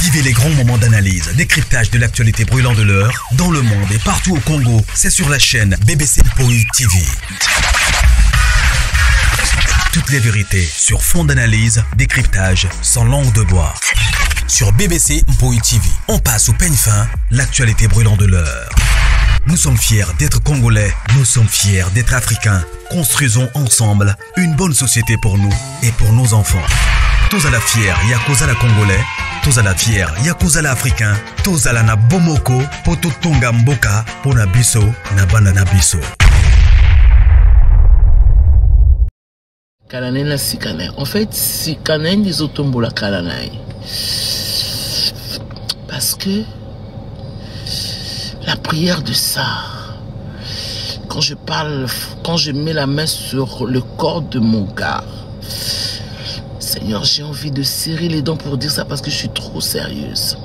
Vivez les grands moments d'analyse, décryptage de l'actualité brûlante de l'heure, dans le monde et partout au Congo. C'est sur la chaîne BBC Mpoi TV. Toutes les vérités sur fond d'analyse, décryptage, sans langue de bois. Sur BBC Mpoi TV, on passe au peigne fin, l'actualité brûlante de l'heure. Nous sommes fiers d'être Congolais, nous sommes fiers d'être Africains. Construisons ensemble une bonne société pour nous et pour nos enfants. Tous à la fière, Yakozala Congolais. Tous à la fière, Yakozala Africain. Tous à la na bomoko, poto tonga mboka, pona biso, na banda na biso. Kalanai na Sikanai. En fait, Sikanai des otombola Kalanai. Parce que la prière de ça, quand je parle, quand je mets la main sur le corps de mon gars, Seigneur, j'ai envie de serrer les dents pour dire ça parce que je suis trop sérieuse.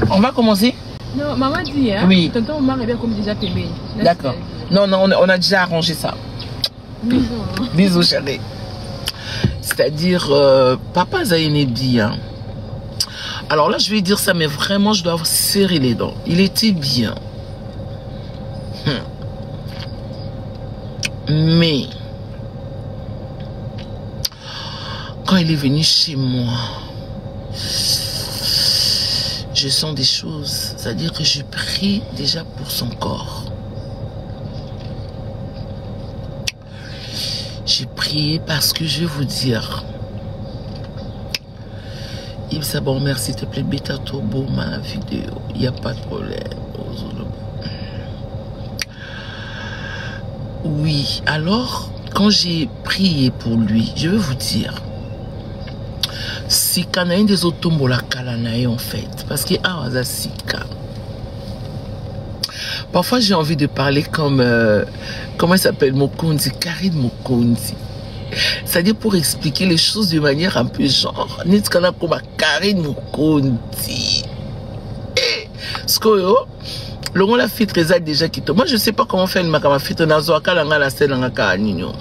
On va commencer? Non, maman dit, hein? Oui. Tonton Omar est bien comme déjà payé. D'accord. Non, non, on a déjà arrangé ça. Bisous. Bisous, chérie. C'est-à-dire, papa Zaïne bien. Alors là, je vais dire ça, mais vraiment, je dois serrer les dents. Il était bien. Mais, quand il est venu chez moi, je sens des choses. C'est-à-dire que je prie déjà pour son corps. J'ai prié parce que je vais vous dire, Yves Sabon, merci, s'il te plaît, bêta turbo ma vidéo, il n'y a pas de problème. Oui, alors, quand j'ai prié pour lui, je vais vous dire, si Kanaïn des otombola Kalanaï en fait, parce qu'il y a un Sika. Parfois, j'ai envie de parler comme, comment il s'appelle, Mokonzi, Karine Mokonzi. C'est-à-dire pour expliquer les choses de manière un peu genre, Nitkana comme Karine Mokonzi. Et, ce que le monde a fait très déjà qui moi, je ne sais pas comment faire le makama fit nazo akalanga la scène en nino.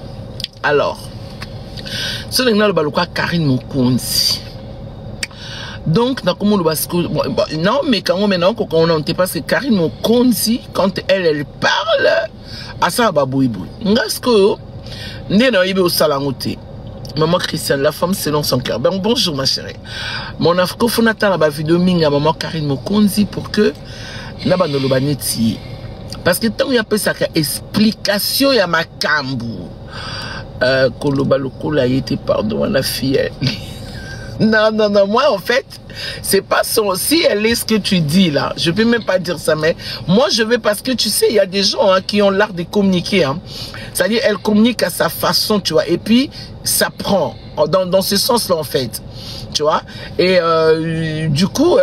Alors, ce n'est pas le Karine Mokonzi. Donc, non, mais quand on maintenant, quand on n'entend pas, c'est Karine Mokonzi, quand elle parle, à ça, babouiboui. N'est-ce que, n'est pas au salangoté. Maman Christiane, la femme selon son cœur. Ben, bonjour, ma chérie. Mon afro, faut n'attendre la vidéo minga maman Karine Mokonzi pour que, n'a pas de l'obaneti. Parce que tant qu'il y a peu ça, explication, il y a ma cambou. Koloba lokola a été pardon à la fille. Non, non, non, moi en fait, c'est pas son. Si elle est ce que tu dis là, je peux même pas dire ça, mais moi je vais parce que tu sais, il y a des gens hein, qui ont l'art de communiquer. Hein. C'est-à-dire, elle communique à sa façon, tu vois, et puis ça prend dans ce sens-là en fait. Tu vois, et du coup,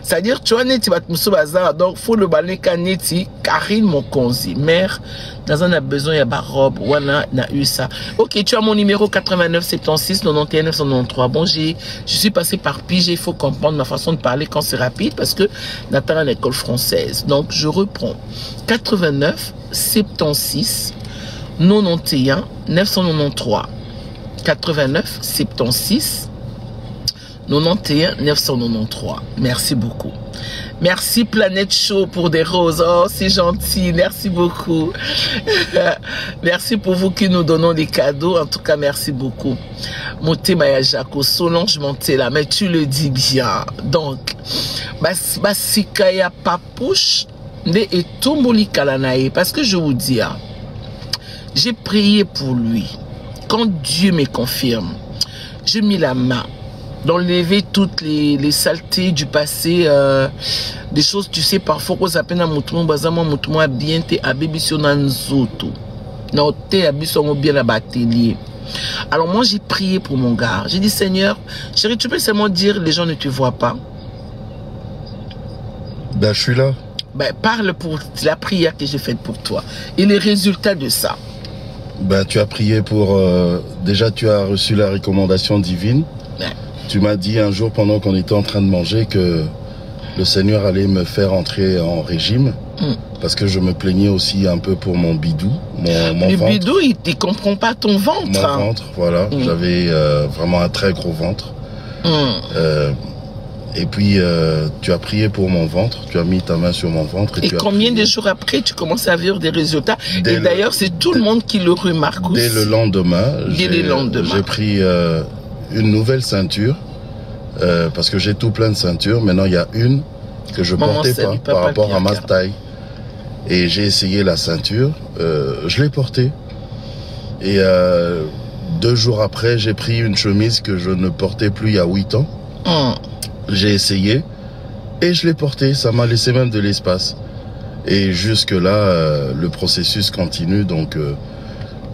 c'est-à-dire, tu vois, Neti Batmuso Bazar, donc, faut le baleka Neti, Karine Mokonzi, mère, dans un a besoin, il y a ba robe, voilà, n'a eu ça. Ok, tu as mon numéro 89 76 91 993. Bon, je suis passé par pige, il faut comprendre ma façon de parler quand c'est rapide, parce que n'attends à l'école française. Donc, je reprends. 89 76 91 993. 89 76 91 993. Merci beaucoup. Merci Planète Show pour des roses. Oh, c'est gentil. Merci beaucoup. Merci pour vous qui nous donnons des cadeaux. En tout cas, merci beaucoup. Moté Maya Jaco, Solange Montela, mais tu le dis bien. Donc, Basikaya Papouche et Tomboli Kalanae. Parce que je vous dis, j'ai prié pour lui. Quand Dieu me confirme, j'ai mis la main d'enlever toutes les saletés du passé, des choses, tu sais, parfois qu'on s'appelle un mouton, bazama mouton bien te abébissio nanzoto. Non, te abissongo bien la batelier. Alors moi j'ai prié pour mon gars. J'ai dit Seigneur, chérie, tu peux seulement dire les gens ne te voient pas. Ben je suis là. Ben parle pour la prière que j'ai faite pour toi et les résultats de ça. Ben tu as prié pour déjà tu as reçu la recommandation divine. Ben. Tu m'as dit un jour pendant qu'on était en train de manger que le Seigneur allait me faire entrer en régime. Parce que je me plaignais aussi un peu pour mon bidou, mon Le ventre. bidou, il ne comprend pas ton ventre. Mon ventre, voilà. J'avais vraiment un très gros ventre. Et puis, tu as prié pour mon ventre, tu as mis ta main sur mon ventre. Et combien de jours après, tu commences à vivre des résultats? Et d'ailleurs, c'est tout le monde qui le remarque aussi. Dès le lendemain, j'ai pris une nouvelle ceinture, parce que j'ai tout plein de ceintures. Maintenant, il y a une que je ne portais pas par rapport à ma taille. Et j'ai essayé la ceinture, je l'ai portée. Et 2 jours après, j'ai pris une chemise que je ne portais plus il y a 8 ans. J'ai essayé et je l'ai portée. Ça m'a laissé même de l'espace. Et jusque-là, le processus continue. Donc,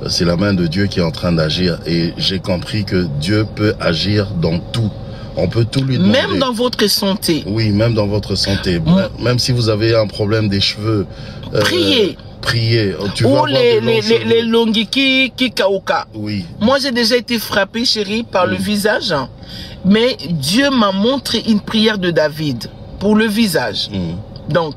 c'est la main de Dieu qui est en train d'agir. Et j'ai compris que Dieu peut agir dans tout. On peut tout lui demander. Même dans votre santé. Oui, même dans votre santé. Même si vous avez un problème des cheveux. Priez. Priez. Tu ou les longues qui kauka. Oui. Moi, j'ai déjà été frappée, chérie, par le visage. Mais Dieu m'a montré une prière de David pour le visage. Donc,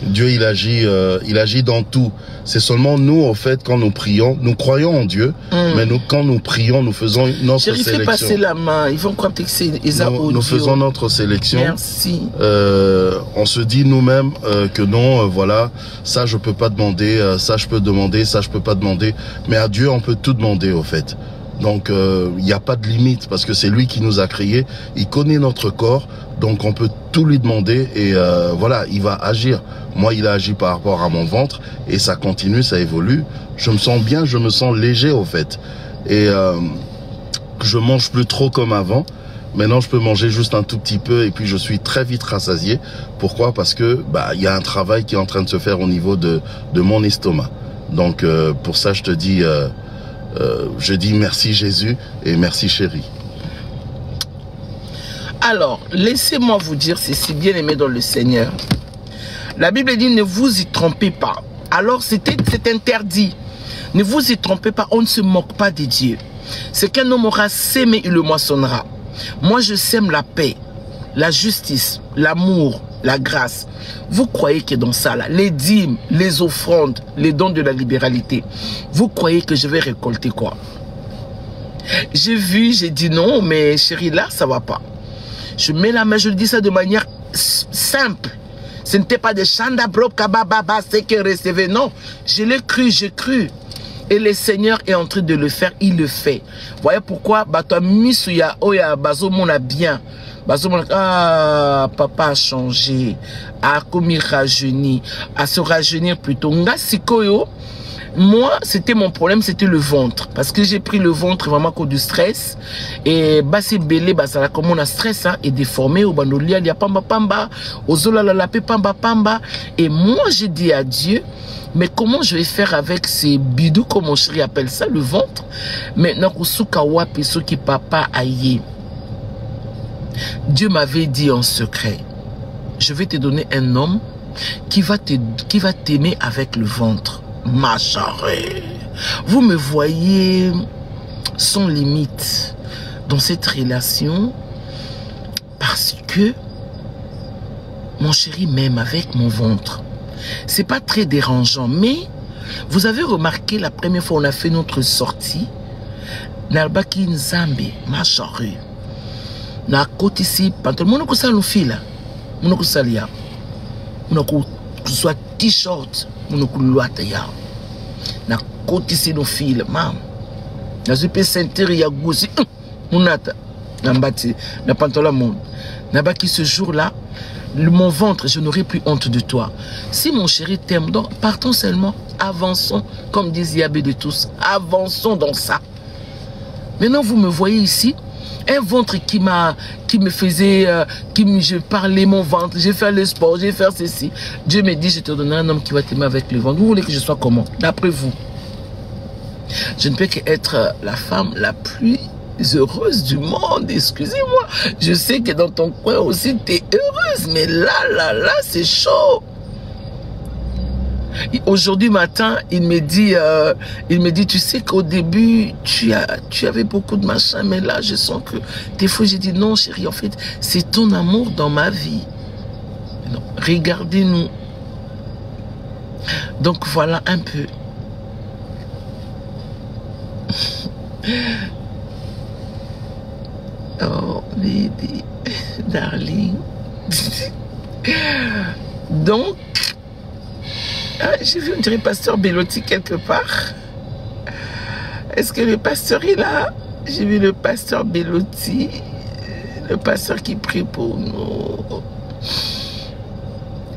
Dieu, il agit dans tout. C'est seulement nous, en fait, quand nous prions, nous croyons en Dieu, mais nous, quand nous prions, nous faisons notre sélection. Chérie, fais passer la main. Ils vont croire que c'est nous faisons notre sélection. Merci. On se dit nous-mêmes que non, voilà, ça je peux pas demander, ça je peux demander, ça je peux pas demander. Mais à Dieu, on peut tout demander, au fait. Donc, il n'y a pas de limite parce que c'est lui qui nous a créés. Il connaît notre corps, donc on peut tout lui demander et voilà, il va agir. Moi, il a agi par rapport à mon ventre et ça continue, ça évolue. Je me sens bien, je me sens léger au fait. Et je mange plus trop comme avant. Maintenant, je peux manger juste un tout petit peu et puis je suis très vite rassasié. Pourquoi? Parce que il y a un travail qui est en train de se faire au niveau de mon estomac. Donc, pour ça, je te dis... je dis merci Jésus et merci chérie. Alors, laissez-moi vous dire ceci, bien aimé dans le Seigneur. La Bible dit ne vous y trompez pas. Alors c'est interdit. Ne vous y trompez pas, on ne se moque pas de Dieu. Ce qu'un homme aura sémé, il le moissonnera. Moi je sème la paix, la justice, l'amour, la grâce. Vous croyez que dans ça, là, les dîmes, les offrandes, les dons de la libéralité, vous croyez que je vais récolter quoi? J'ai vu, j'ai dit non, mais chérie, là, ça va pas. Je mets la main, je dis ça de manière simple. Ce n'était pas des chanda brop kababa, c'est que recevez. Non, je l'ai cru, j'ai cru. Et le Seigneur est en train de le faire, il le fait. Voyez pourquoi? Toi, misuya, oya, bazo, mon a bien. Ah, papa a changé, a commis rajeuni, à se rajeunir plutôt. Moi, c'était mon problème, c'était le ventre. Parce que j'ai pris le ventre vraiment à cause du stress. Et c'est belé, ça comme on a stress, hein, et déformé, au bandolia, il y a pamba pamba, au zola la pamba pamba. Et moi, j'ai dit à Dieu, mais comment je vais faire avec ces bidous, comme mon chéri appelle ça, le ventre? Maintenant, kusuka wapi, ce qui papa aïe. Dieu m'avait dit en secret, je vais te donner un homme qui va t'aimer avec le ventre. Ma chérie, vous me voyez sans limite dans cette relation parce que mon chéri m'aime avec mon ventre. C'est pas très dérangeant, mais vous avez remarqué la première fois on a fait notre sortie, Nalbaki Nzambe, ma chérie. Na côté ici, pantalon, mon ko salon fila, mon ko salia, mon ko soit t-shirt, mon ko loata ya. Na côté ici no fila, mam. Na zupe ceinture ya gousi, mon ata, na mbati, na pantalon mon. Na baki ce jour-là, mon ventre, je n'aurai plus honte de toi. Si mon chéri t'aime, donc partons seulement, avançons, comme disent Yabé de tous, avançons dans ça. Maintenant, vous me voyez ici. Un ventre qui me faisait, je parlais mon ventre, j'ai fait le sport, j'ai fait ceci. Dieu me dit, je te donnerai un homme qui va t'aimer avec le ventre. Vous voulez que je sois comment? D'après vous? Je ne peux qu'être la femme la plus heureuse du monde, excusez-moi. Je sais que dans ton coin aussi, tu es heureuse, mais là, c'est chaud. Aujourd'hui matin, il me dit, tu sais qu'au début, tu avais beaucoup de machin, mais là, je sens que des fois, j'ai dit, non, chérie, en fait, c'est ton amour dans ma vie. Regardez-nous. Donc voilà un peu. Oh, lady, darling. Donc, j'ai vu, on dirait pasteur Bellotti quelque part. Est-ce que le pasteur est là? J'ai vu le pasteur Bellotti, le pasteur qui prie pour nous.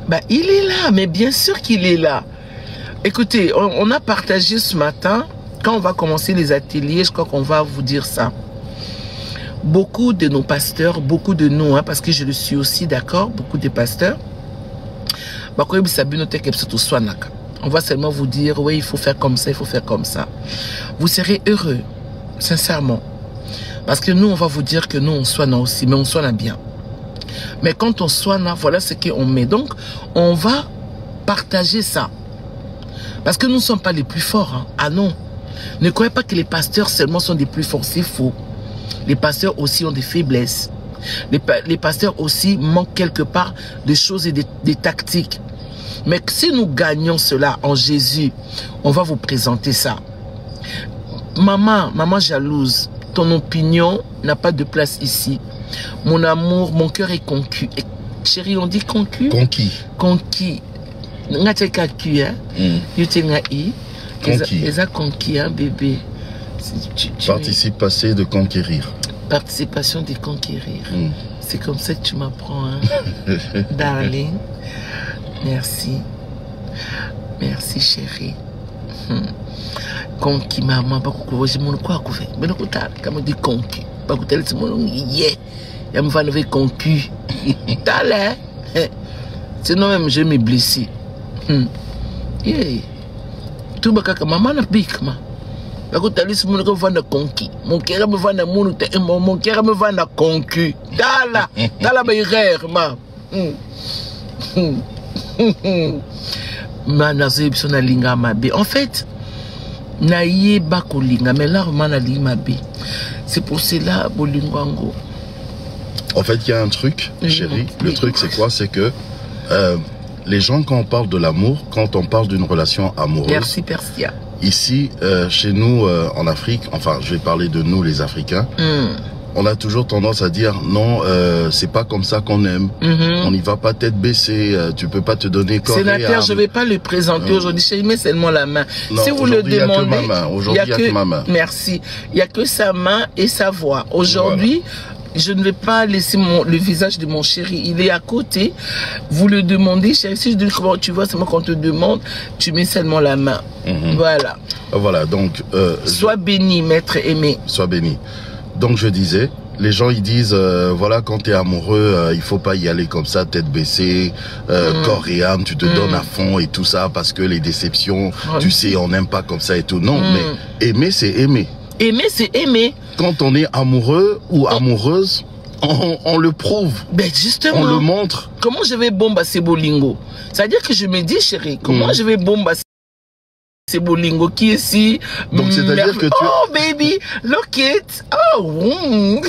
Bah, il est là, mais bien sûr qu'il est là. Écoutez, on a partagé ce matin, quand on va commencer les ateliers, je crois qu'on va vous dire ça. Beaucoup de nos pasteurs, beaucoup de nous, hein, parce que je le suis aussi, d'accord, beaucoup de pasteurs, on va seulement vous dire, oui, il faut faire comme ça, il faut faire comme ça. Vous serez heureux, sincèrement. Parce que nous, on va vous dire que nous, on soigne aussi, mais on soigne bien. Mais quand on soigne, voilà ce qu'on met. Donc, on va partager ça. Parce que nous ne sommes pas les plus forts. Hein. Ah non. Ne croyez pas que les pasteurs seulement sont des plus forts, c'est faux. Les pasteurs aussi ont des faiblesses. Les pasteurs aussi manquent quelque part de choses et des tactiques. Mais si nous gagnons cela en Jésus, on va vous présenter ça. Maman jalouse, ton opinion n'a pas de place ici. Mon amour, mon cœur est conquis. Chérie, on dit conquis? Conquis. Conquis. Nga teka ku hein. Yote nga i. Conquis. Eza conquis hein bébé. Participe passé de conquérir. Participation de conquérir. C'est comme ça que tu m'apprends hein. Darling. Merci. Merci chérie. Conquis maman pas ko je mon quoi ko fait. Mais ko ta comme dit conquis. Pas ko tel c'est mon yeah. Ya me va lever conquis. T'allais. Sinon même je me blessé. Yeah. Tout baka maman na big ma. Bako talis mon ko vanda conquis. Mon cœur me vanda mon cœur me vanda conquis. Dala ba rire ma. Manaze bisona linga mabe. En fait, naïe bako linga mais là mana linga mabe. C'est pour cela bolingango. En fait, il y a un truc, chérie. Le truc, c'est quoi? C'est que les gens, quand on parle de l'amour, quand on parle d'une relation amoureuse... Merci, Persia. Ici, chez nous, en Afrique, enfin, je vais parler de nous, les Africains, on a toujours tendance à dire, non, c'est pas comme ça qu'on aime. On n'y va pas tête baissée, tu peux pas te donner corps et âme. Sénateur, je vais pas le présenter aujourd'hui, chérie, mais seulement la main. Non, si vous le demandez... Aujourd'hui, il n'y a que ma main. Merci. Il n'y a que sa main et sa voix. Aujourd'hui... Voilà. Je ne vais pas laisser le visage de mon chéri. Il est à côté. Vous le demandez, chéri. Si je dis comment tu vois, c'est moi qu'on te demande, tu mets seulement la main. Voilà. Voilà, donc... sois béni, maître aimé. Sois béni. Donc, je disais, les gens, ils disent, voilà, quand tu es amoureux, il faut pas y aller comme ça, tête baissée, corps et âme, tu te donnes à fond et tout ça, parce que les déceptions, tu sais, on n'aime pas comme ça et tout. Non, mais aimer, c'est aimer. Aimer, c'est aimer. Quand on est amoureux ou amoureuse, on le prouve. Ben justement. On le montre. Comment je vais bombasser Bolingo? C'est-à-dire que je me dis, chérie, comment je vais bombasser Bolingo qui est si... Donc c'est-à-dire que tu... Oh baby, look it. Oh.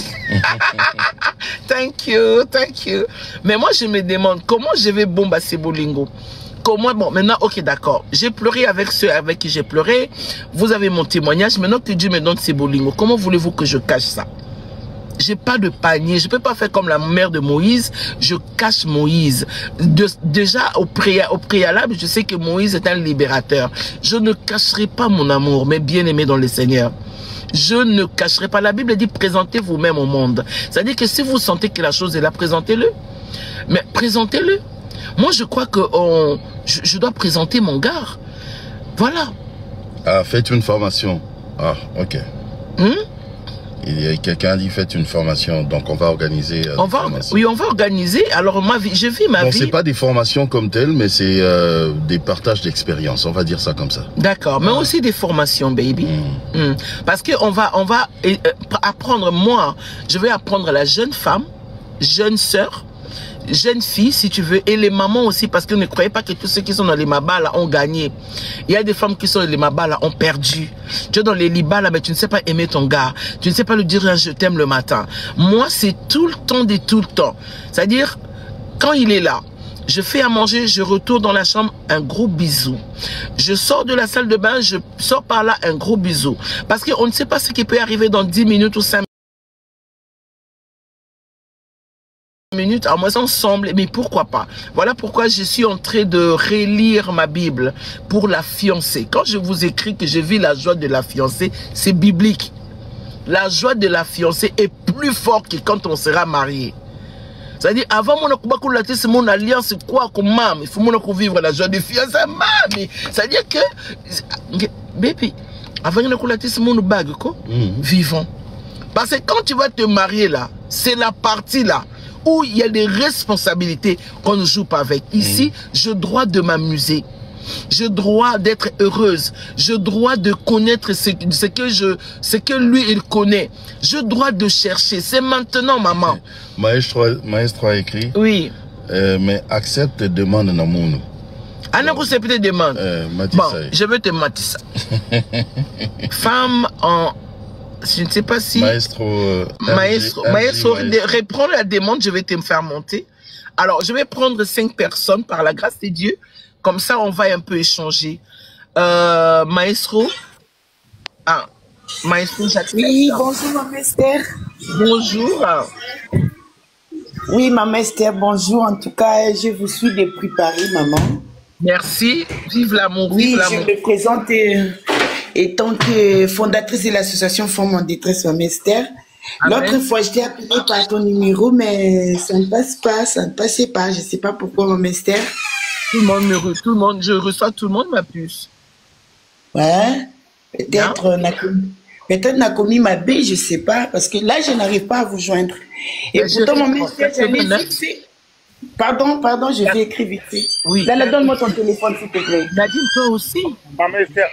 Thank you, thank you. Mais moi je me demande, comment je vais bombasser Bolingo? Comment, bon, maintenant, ok, d'accord. J'ai pleuré avec ceux avec qui j'ai pleuré. Vous avez mon témoignage. Maintenant que Dieu me donne ces bolingo, comment voulez-vous que je cache ça? J'ai pas de panier. Je peux pas faire comme la mère de Moïse. Je cache Moïse. Déjà, au préalable, je sais que Moïse est un libérateur. Je ne cacherai pas mon amour, mais bien aimé dans le Seigneur. Je ne cacherai pas. La Bible dit, présentez vous-même au monde. C'est-à-dire que si vous sentez que la chose est là, présentez-le. Mais présentez-le. Moi, je crois que je dois présenter mon gars. Voilà. Ah, faites une formation. Ah, ok. Il y a quelqu'un dit faites une formation, donc on va organiser. Oui, on va organiser. Alors ma vie, je vis ma vie. C'est pas des formations comme telles, mais c'est des partages d'expérience. On va dire ça comme ça. D'accord, mais aussi des formations, baby. Parce que on va apprendre. Moi, je vais apprendre à la jeune femme, jeune sœur, jeune fille, si tu veux, et les mamans aussi, parce que ne croyez pas que tous ceux qui sont dans les mabas là ont gagné. Il y a des femmes qui sont dans les mabas là ont perdu. Tu es dans les libas là, mais tu ne sais pas aimer ton gars. Tu ne sais pas lui dire un je t'aime le matin. Moi, c'est tout le temps de tout le temps. C'est-à-dire, quand il est là, Je fais à manger, je retourne dans la chambre, un gros bisou. Je sors de la salle de bain, je sors par là, un gros bisou. Parce qu'on ne sait pas ce qui peut arriver dans 10 minutes ou 5 minutes, à moins ensemble, mais pourquoi pas. Voilà pourquoi je suis en train de relire ma Bible pour la fiancée. Quand je vous écris que je vis la joie de la fiancée, c'est biblique. La joie de la fiancée est plus forte que quand on sera marié. C'est-à-dire, avant mon alliance, quoi comme maman, il faut vivre la joie de fiancée, maman. C'est-à-dire que, baby, avant mon bague, quoi, vivons. Parce que quand tu vas te marier là, c'est la partie là où il y a des responsabilités qu'on ne joue pas avec. Ici, je dois de m'amuser. Je dois d'être heureuse. Je dois de connaître ce que lui, il connaît. Je dois de chercher. C'est maintenant, maman. Maestro a écrit. Oui. Mais accepte tes demandes dans mon. Anna, vous acceptez tes demandes. Bon, je vais te mater ça. Femme en... Je ne sais pas si... Maestro, reprends la demande, je vais te faire monter. Alors, je vais prendre 5 personnes par la grâce de Dieu. Comme ça, on va un peu échanger. Maestro. Ah, Maestro, j'accepte. Oui, bonjour, Maman Esther. Bonjour. Oui, Maman Esther, bonjour. En tout cas, je vous suis depuis Paris, maman. Merci. Vive l'amour. Oui, vive l'amour. je me présente étant que fondatrice de l'association Femmes en détresse, Maman Esther. L'autre fois, je t'ai appelé par ton numéro, mais ça ne passe pas, ça ne passait pas. Je ne sais pas pourquoi, Maman Esther. Tout le monde, je reçois tout le monde, ma puce. Ouais, peut-être n'a commis ma baie, je ne sais pas, parce que là, je n'arrive pas à vous joindre. Et mais pourtant, Maman Esther, j'allais fixer. Pardon, je vais écrire vite fait. Oui. Là, donne-moi ton téléphone, s'il te plaît. Nadine, toi aussi. Maman Esther,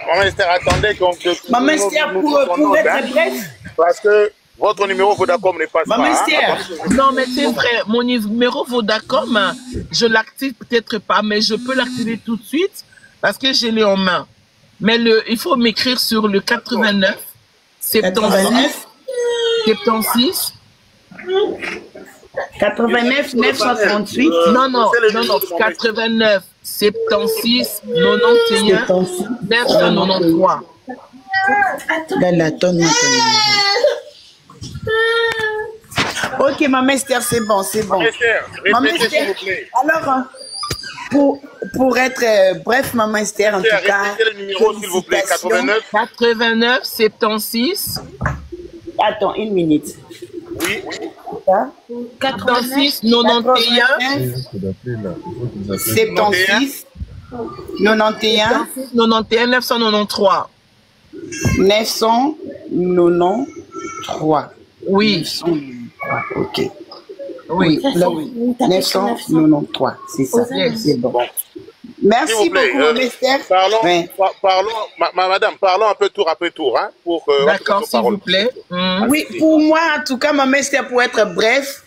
attendez qu'on... Maman Esther, pour être bref. Parce que votre numéro Vodacom n'est pas... Maman Esther. Non, mais c'est vrai, mon numéro Vodacom, je l'active peut-être pas, mais je peux l'activer tout de suite parce que je l'ai en main. Mais il faut m'écrire sur le 89 76 89 938. Non, 89 76 91 993. Là, donne-moi ton numéro. Ok, Maman Esther, c'est bon. Maman Esther, s'il vous plaît. Alors, pour être bref, Maman Esther, en tout cas... Répétez le numéro, s'il vous plaît, 89 76... Attends, une minute. Oui. 86 91 76 91 993. 993. Oui. 993, ok. Oui. Là, oui. 993, c'est ça. Yes. C'est bon. Merci beaucoup, Maman Esther. Madame, parlons un peu tour après tour. Hein, d'accord, s'il vous plaît. Oui, pour moi, en tout cas, Maman Esther, pour être bref,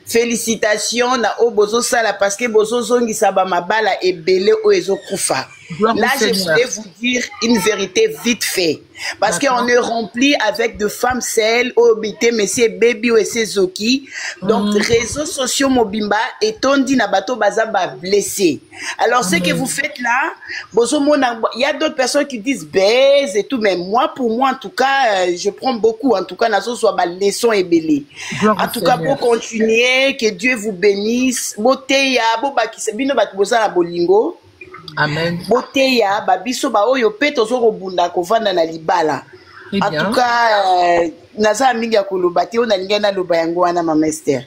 félicitations na Obozo Sala parce que Bozo Zongi Sabama Bala et Belé Oezo Koufa. Là, je voulais vous dire une vérité vite fait. Parce qu'on est rempli avec de femmes celles, Obité, Messie Baby ou Zoki. Donc, réseaux sociaux Mobimba et Tondi Nabato Bazaba blessé. Alors, ce que vous faites là, il y a d'autres personnes qui disent baise et tout, mais moi, pour moi, en tout cas, je prends beaucoup. En tout cas, Nazo soit ma leçon et belé. En tout cas, pour continuer, que Dieu vous bénisse. Boteya, Bobaki, Bino Batbosa la Bolingo. Amen. Boteya, Babiso, Baoyo, Petozo, Robunda, Kovanda, na Libala. En tout cas, Naza Minga Kolobati, on a l'ingana Lobayangwana, Maman Esther.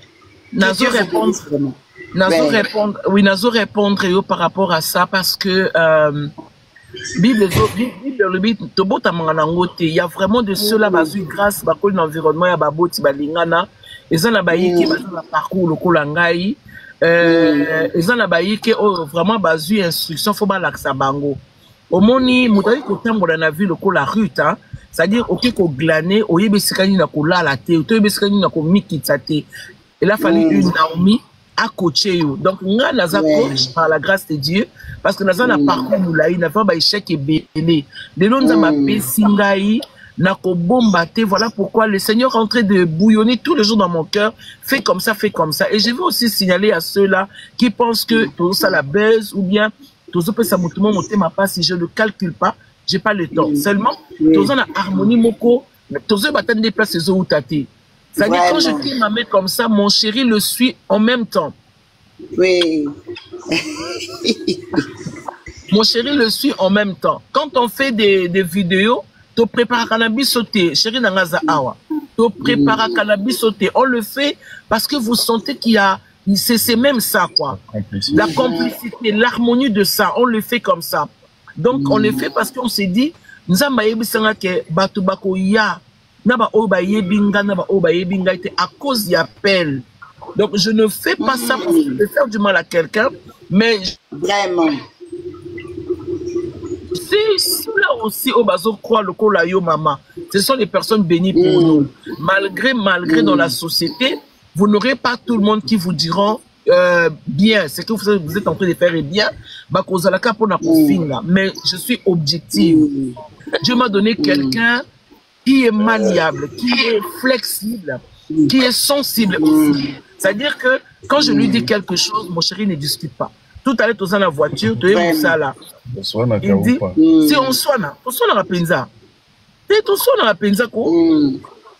Nazo répondre par rapport à ça parce que Bible, il y a vraiment de cela, grâce à l'environnement, il y a Baboti, Balingana, et ça n'a pas eu parcours, le Kolangai. Ils ont vraiment basé instruction faut pas l'accès bango au moni mutaki kotambola na ville ko la rue c'est-à-dire OK ko glaner oyebesikani na ko la te oyebesikani na ko mikitsa te il a fallu une Naomi à coacher yo donc nga naza coach par la grâce de Dieu parce que naza na parcours mulai na fa ba échec ebele de lonza ma pesingai Nako bombaté, voilà pourquoi le Seigneur est en train de bouillonner tous les jours dans mon cœur. Fais comme ça, fais comme ça. Et je veux aussi signaler à ceux-là qui pensent que tout ça la baise ou bien tout ça peut s'aboutir mon thème pas si je ne le calcule pas, j'ai pas le temps. Seulement, tout ça la harmonie moko, tout ça battre des places où tâter. C'est-à-dire quand je tiens ma main comme ça, mon chéri le suit en même temps. Oui. Mon chéri le suit en même temps. Quand on fait des vidéos, tu prépares cannabis sauté, chéri Nangaza Awa. Tu prépares cannabis sauté. On le fait parce que vous sentez qu'il y a, c'est même ça, quoi. La complicité, l'harmonie de ça, on le fait comme ça. Donc, on le fait parce qu'on s'est dit, nous avons que Batu Bako ya, naba oba yebinga, naba oba yebinga, à cause du appel. Donc, je ne fais pas ça pour faire du mal à quelqu'un, mais. Vraiment. Si là aussi, au bazo croit le kolayo maman, ce sont les personnes bénies pour nous. Malgré dans la société, vous n'aurez pas tout le monde qui vous diront bien, c'est que vous êtes en train de faire bien, mais je suis objective. Dieu m'a donné quelqu'un qui est malléable, qui est flexible, qui est sensible aussi. C'est-à-dire que quand je lui dis quelque chose, mon chéri ne discute pas. Tout à l'heure, tu es dans la voiture, tu es ça là. Il dit, si on sonne dans la penza. Tu sonnes dans la penza, quoi.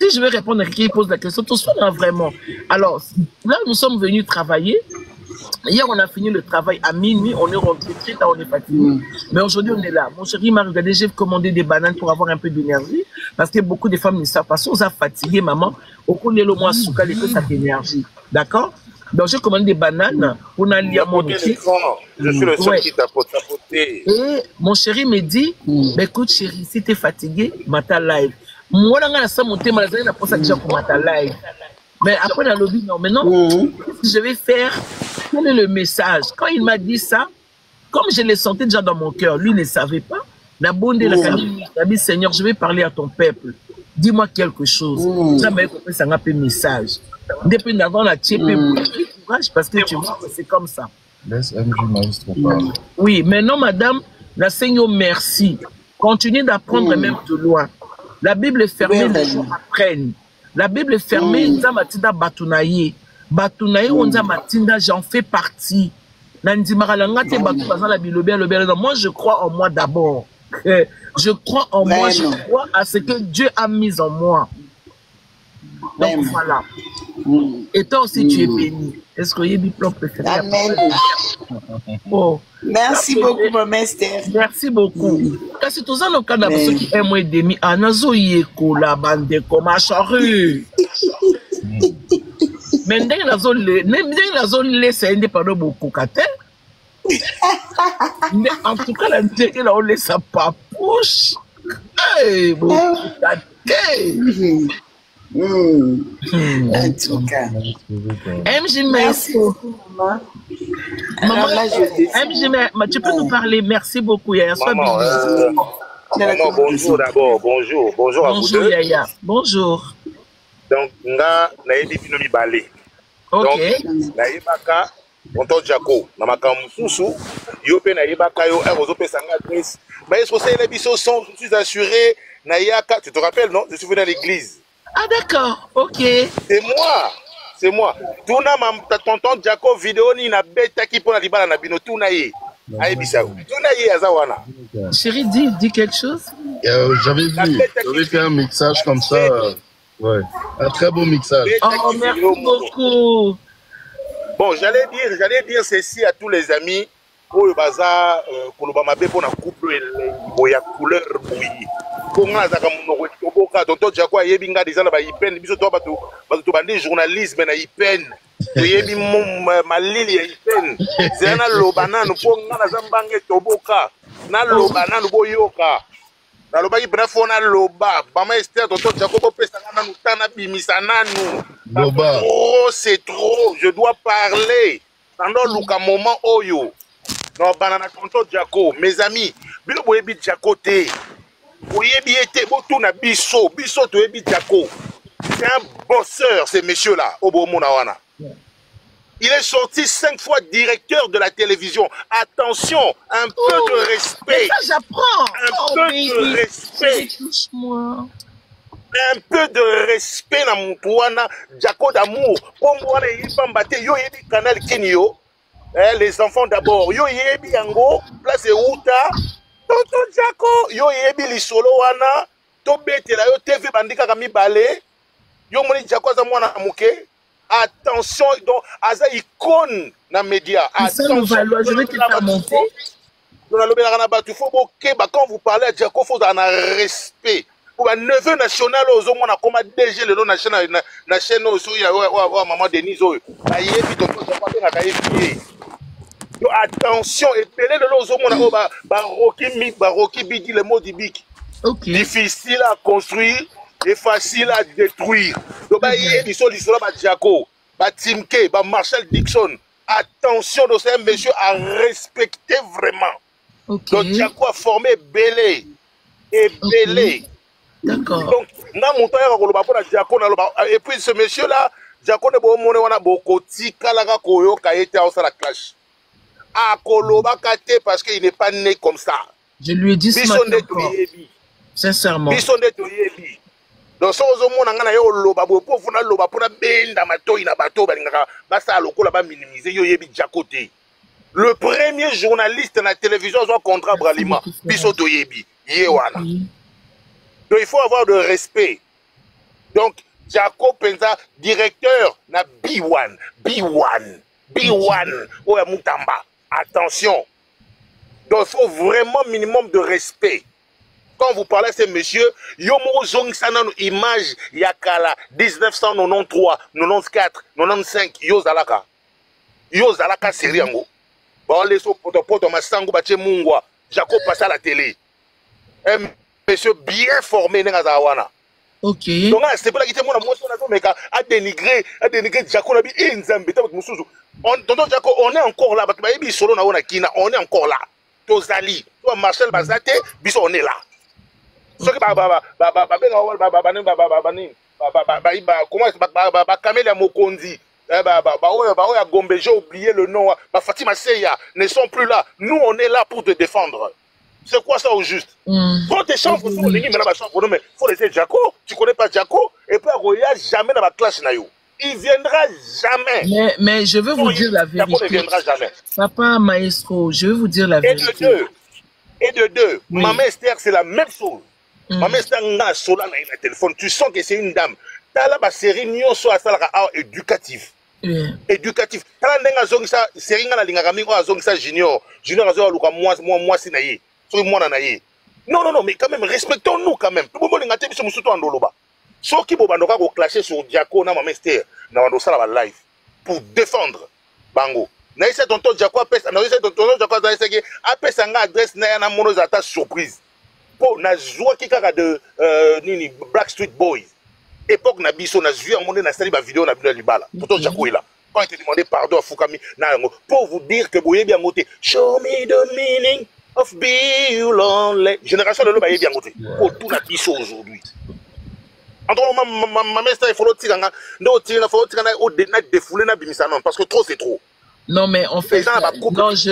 Si je vais répondre à quelqu'un qui pose la question, tu sonnes vraiment. Alors, là, nous sommes venus travailler. Hier, on a fini le travail à minuit, on est rentré très tard, on est fatigué. Mais aujourd'hui, on est là. Mon chéri m'a regardé, j'ai commandé des bananes pour avoir un peu d'énergie. Parce que beaucoup de femmes ne savent pas. Si on est fatigué, maman, au coup de l'eau, ça a d'énergie. D'accord? Donc, j'ai commandé des bananes pour aller à mon équipe. Je suis le seul qui tapoté. Et mon chéri me dit, écoute, chéri, si tu es fatigué, mata live. Moi, je monté ma zone, pour ça que j'ai pour mata live. Mais après, dans le lobby, non, mais non, je vais faire, quel est le message? Quand il m'a dit ça, comme je l'ai senti déjà dans mon cœur, lui ne savait pas. La bonne de la famille, il a dit, Seigneur, je vais parler à ton peuple. Dis-moi quelque chose. Ça m'a compris, ça m'a appelé message. Depuis d'avant, la TP, courage parce que tu vois, c'est comme ça. Laisse MJ Maestro parler. Oui, maintenant, madame, la Seigneur, merci. Continuez d'apprendre même de loin. La Bible est fermée, les gens apprennent. La Bible est fermée, Nzamatinda Batunaye. Batunaye, Nzamatinda, j'en fais partie. Moi, je crois en moi d'abord. Je crois en moi, je crois à ce que Dieu a mis en moi. Donc voilà. Et toi aussi, tu es béni. Est-ce que tu es propre préféré? Amen. Oh. Merci beaucoup, Maman Esther. Merci beaucoup. Parce que tous les cas ceux qui aiment et demi, anazo yeko la bande comme à charrue. Mais dès la zone laisse indépendant beaucoup kate. Mais en tout cas, la dès là on laisse sa papouche. Hey, beaucoup kate. En tout cas. MJ, merci beaucoup, maman. MJ, tu peux nous parler? Merci beaucoup, Yaya. Sois bien. Maman, bonjour d'abord. Bonjour. Bonjour à vous deux. Bonjour, Yaya. Bonjour. Donc, nga nayebi bino mibale. Donc, nayebaka tonton Jaco na makambo mususu yo pe nayebaka yo ozopesa nga adresse. Mais est-ce que c'est l'émission son? Je suis assuré nayaka. Tu te rappelles, non? Je suis venu à l'église. Ah d'accord, ok. C'est moi. Tuna tonton Jaco vidéo ni na beta qui pour la libala na bino tuna ye. Aïbisa. Tuna ye azawana. Chérie, dis quelque chose. J'avais fait un mixage comme ça. Ouais, un très beau mixage. Oh, merci beaucoup. Bon, j'allais dire ceci à tous les amis. Pour le bazar, pour le bamabe, pour la couple, il y a couleur bouillie. Pour nga zaka munoko toboka tonton Jaco yebinga des ana ba yipen biso to bato bandi journalisme na yipen yebi malili ya yipen zena lobana no po nga na zambange toboka na lobana no boyoka na loba ki brefo na loba Maman Esther tonton Jaco po pesa na nu tana bimisa nanu loba oh c'est trop je dois parler pendant luka moment oyo no banana tonton Jaco mes amis bilo boyebi Jaco te. C'est un bosseur, ces messieurs-là, au Bomonawana. Il est sorti 5 fois directeur de la télévision. Attention, un peu de respect. Mais ça, j'apprends. Un peu de respect. Touche-moi. Un peu de respect na Moutouana, Jaco d'amour. Comme moi, les Pambate, yo yebi canal Kenyo, les enfants d'abord. Yo yebi yango, place Outa. Tonton Jaco, yo yebi li solo wana. Tobete la yo TV bandika kami balé. Yo moni Jaco za mwana muke. Attention, donc aza icône na média. Attention, je vais te faire monter. Quand vous parlez à Jaco, il faut un respect. Pour un neveu national, aux hommes, on a comme DG le nom national, la chaîne aux hommes, maman Denise. Attention, et pelé le nom aux hommes, Baroki Bidi, le mot d'Ibik. Difficile à construire et facile à détruire. Donc, il y a Jaco, Timke, Marshall Dixon. Attention, c'est un monsieur à respecter vraiment. Donc, Jaco a formé Belé et Belé. D'accord. Donc, et puis ce monsieur-là, Jaco ne peut beaucoup de koyo kaete au la clash. A koloba kate parce qu'il n'est pas né comme ça. Je lui ai dit ce matin. Sincèrement. Donc, si vous avez loba pour vous loba pour benda matoi na bateau balingaka basa lokola ba minimiser yo yebi Jacoté. Le premier journaliste na télévision a contrat Bralima biso to yebi yewana. Donc il faut avoir de respect. Donc Jaco Penza directeur na B1 ou Mutamba. Attention. Donc il faut vraiment minimum de respect. Quand vous parlez à ces messieurs, Yomo Zong Sanan image Yakala 1993, 94, 95, Yozalaka. Yozalaka Seriango. Bon, les poto Massango Bache Mungwa, Jaco passe à la télé. Un monsieur bien formé dans Zawana. Ok. Donc, c'est pour la question à dénigrer Jaco Nabi et Nzambi. Tonton Jaco, on est encore là. On est encore là. Tozali, toi Marcel Bazate, on est là. Ce que Camélia Mokondi, Gombe, j'ai oublié le nom, Fatima Seya ne sont plus là. Nous, on est là pour te défendre. C'est quoi ça au juste? Quand tes chambres sont mais il faut laisser Jaco. Tu connais pas Jaco? Et puis, il n'y a jamais dans la classe. Il viendra jamais. Mais je veux vous dire la vérité. Jaco ne viendra jamais. Papa Maestro, je veux vous dire la vérité. Et de deux, Maman Esther, c'est la même chose. Maman Esther, n'a sola na téléphone. Tu sens que c'est une dame. T'as là, série Nyon soit éducatif. Éducatif. T'as là, n'a zongisa, série n'a l'ingami, ou zongisa junior. Junior a zongisa, moi, si naïe. Moi, naïe. Non, mais quand même, respectons-nous quand même. Tout le monde n'a pas été sur en doloba. Sauf qui bobandoka go clasher sur Diaco, na Maman Esther, na wandosa la live. Pour défendre Bango. Naïse tonton Jaco appelle sa adresse na monozata surprise. Pour na joie qui kaka de nini Black Street Boys. Époque na biso na joué en monnaie na sali ba vidéo na bino libala. Tonton Jaco est là. Quand il te demandé pardon à Fukami na pour vous dire que boye bien moté. Show me the meaning of being lonely. Génération de l'homme bien moté. Pour tout na biso aujourd'hui. Ma mère, il faut le tirer. Il faut le tirer au défouler parce que trop c'est trop. Non, mais en fait, non, je...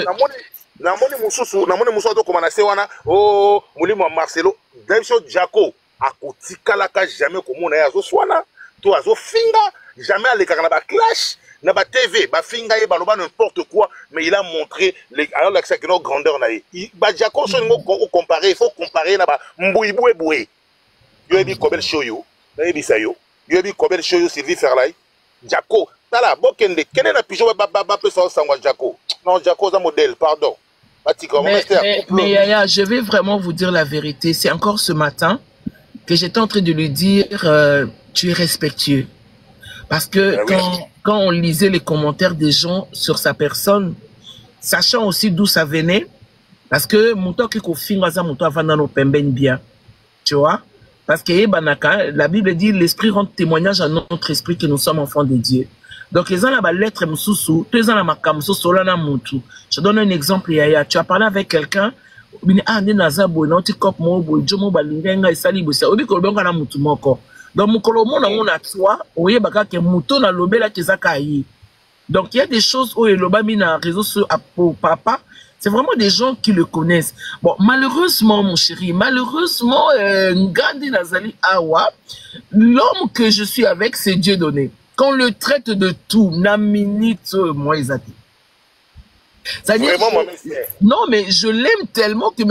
Oh, Marcelo, Jaco, à Kotikalaka, jamais comme on est à Zoswana, toi, Zofinga, jamais à l'écran, clash, n'a pas TV, Bafinga et Baloba, n'importe quoi, mais il a montré, alors l'accès que notre grandeur n'a eu. Jaco, il faut comparer, n'a pas Mbouiboué Boué. Yo ebi Kobel Shoyo, na ebi Sayo, yo ebi Kobel Shoyo Sylvie Ferlay, Jaco, tala, bokende, kene na pigeon ba pe sa sangwa Jaco. Non, Jaco c'est un modèle, pardon. Mais Yaya, je vais vraiment vous dire la vérité. C'est encore ce matin que j'étais en train de lui dire tu es respectueux. Parce que quand on lisait les commentaires des gens sur sa personne, sachant aussi d'où ça venait, parce que Mouto qui confirme ça, Mouto avant dans nos pemben bien. Tu vois? Parce que la Bible dit l'esprit rend témoignage à notre esprit que nous sommes enfants de Dieu. Donc les gens là lettre mususu, tous les gens là makam mususu là na mutu. Je donne un exemple Yaya, tu as parlé avec quelqu'un, bini ne nazabo na tikop mo bo jomo balinga isali bo sa obi ko bonga na mutu moko. Donc mukolo mo na ngona toi, oye baka ke muto na lobela kezaka yi. Donc il y a des choses où eloba mi na réseau sur pour papa C'est vraiment des gens qui le connaissent. Bon, malheureusement, mon chéri, malheureusement, Ngandi Nazali Awa, l'homme que je suis avec, c'est Dieu donné. Quand on le traite de tout, na minute, moi, ils attendent. Non, mais je l'aime tellement que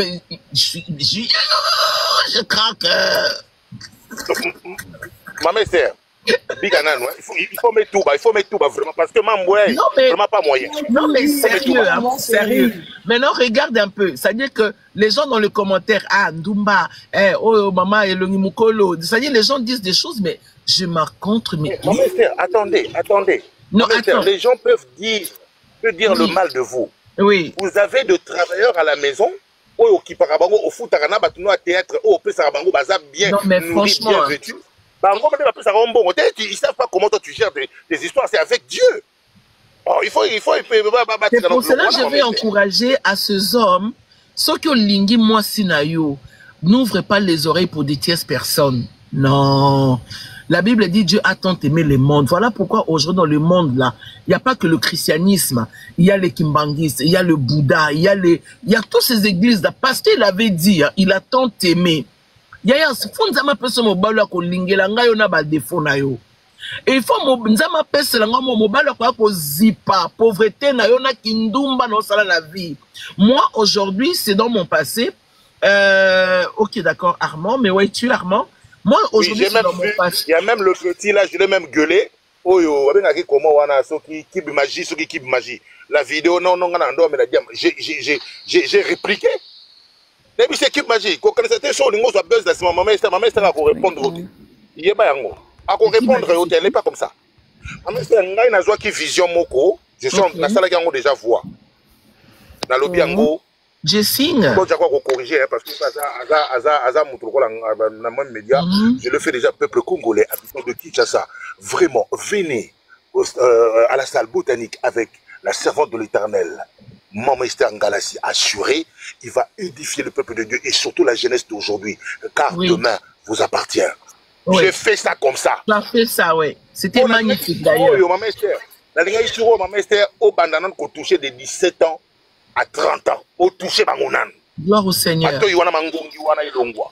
je craque. Maman, c'est il faut mettre tout bas, vraiment, parce que ma moyenne, vraiment pas moyen. Non, mais sérieux, hein, sérieux. Maintenant, regarde un peu. C'est-à-dire que les gens dans les commentaires, ah, Ndumba, oh, maman, et le Nimukolo, c'est-à-dire les gens disent des choses, mais je m'en contre. Mais maman, attendez. Non, attends. Les gens peuvent dire le mal de vous. Oui. Vous avez de travailleurs à la maison. Oh, qui par rapport au foot, à théâtre, oh, peut ça bien. Non, mais nourri, franchement. bien vêtu. Ils ne savent pas comment toi tu gères des histoires, c'est avec Dieu. Oh, il faut c'est pour cela que je vais encourager à ces hommes, ceux qui ont lingui moi sinayo, n'ouvrez pas les oreilles pour des tierces personnes. Non. La Bible dit Dieu a tant aimé le monde. Voilà pourquoi aujourd'hui dans le monde là, il n'y a pas que le christianisme, il y a les kimbanguistes, il y a le Bouddha, il y a toutes ces églises là, parce qu'il avait dit, hein, il a tant aimé. Il y a nzama pesa mobalo ko lingela ngayo na ba défaut na yo. Et il faut nzama pesa la ngamo mobalo ko zipa pauvreté na yo na kindumba na sala la vie. Moi aujourd'hui, c'est dans mon passé. OK, d'accord Armand, mais ouais, tu Armand. Moi aujourd'hui, c'est dans mon passé. Il y a même le petit là, je l'ai même gueulé. Oh yo, avec comment wana so qui magie, so qui magie. La vidéo non mais j'ai répliqué. Et puis c'est équipe magique. Quand c'était chaud, on a besoin de ma mère, à répondre. Il y a pas un mot. À répondre au tel, n'est pas comme ça. Ma mère, c'est un gars qui vision moko. Je suis dans la salle qui a déjà voix. Dans le biango. Je signe. Bon, j'ai quoi corriger parce que je le fais déjà peuple congolais, habitant de Kinshasa. Vraiment, venez à la salle botanique avec la servante de l'Éternel. Maman Esther Ngalassi assuré, il va édifier le peuple de Dieu et surtout la jeunesse d'aujourd'hui, car demain vous appartient. Oui. J'ai fait ça comme ça. Tu as fait ça, oui. C'était magnifique d'ailleurs. Maman Esther, la ligne sur Maman Esther, au bandanan qu'on touchait de 17 ans à 30 ans, au touché bangonan. Gloire au Seigneur. Mato yuana mangongi wana ilongwa.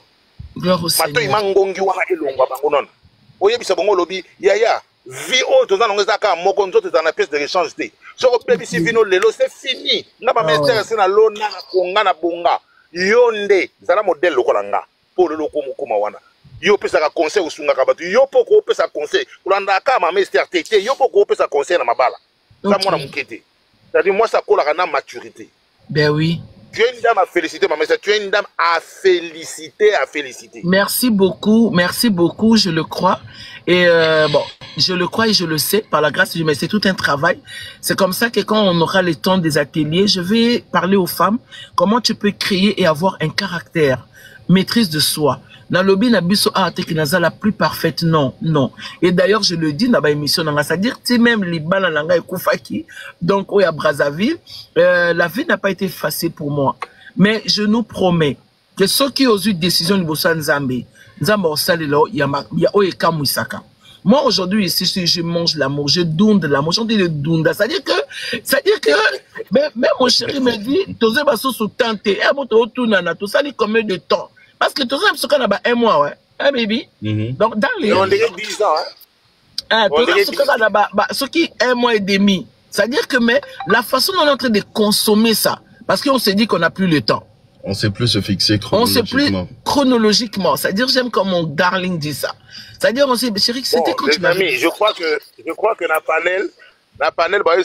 Gloire au Seigneur. Mato mangongi wana ilongwa bangonan. Oye bisa bongo lobi, yaya. Vie autre dans l'ongezaka moko nzoto dans la pièce de rechange té. So pebi si vino lelo c'est fini. Na ba mester c'est na lona na konga na bonga. Yonde zala modèle lokolanga. Po lelo ko mukuma wana. Yo pesa ka conseil usunga ka batu. Yo poko pesa conseil. Ulanda ka ma mester tété. Yo poko pesa conseil na mabala. Ça mona mukete. C'est-à-dire moi ça colle à maturité. Ben oui. Tu es une dame à féliciter, ma mère. Tu es une dame à féliciter, à féliciter. Merci beaucoup, je le crois. Et bon, je le crois et je le sais, par la grâce de Dieu, mais c'est tout un travail. C'est comme ça que quand on aura le temps des ateliers, je vais parler aux femmes comment tu peux créer et avoir un caractère, maîtrise de soi. Dans le lobby, la plus parfaite, non. Et d'ailleurs, je le dis dans ma émission, c'est-à-dire, tu sais, même les balles et Koufaki, donc, à Brazzaville, la vie n'a pas été facile pour moi. Mais je nous promets que ceux qui ont eu une décision de Bossa Nzambe, moi, aujourd'hui, ici, je mange l'amour, je donne de l'amour, j'en dis de dunda. C'est-à-dire que, même mon chéri me dit, tu sais, sous tenter, tout ça, dit combien de temps? Parce que tout ça, c'est qu'on a un mois, ouais. Hein, baby? Donc, dans les. On dirait 10 ans, hein? Ce qui est 1 mois et demi. C'est-à-dire que, mais, la façon dont on est en train de consommer ça, parce qu'on s'est dit qu'on n'a plus le temps. On ne sait plus se fixer chronologiquement. On ne sait plus chronologiquement. C'est-à-dire, j'aime comme mon darling dit ça. C'est-à-dire, on sait, chérie, c'était quand tu m'as dit. Je crois que la panel, bah,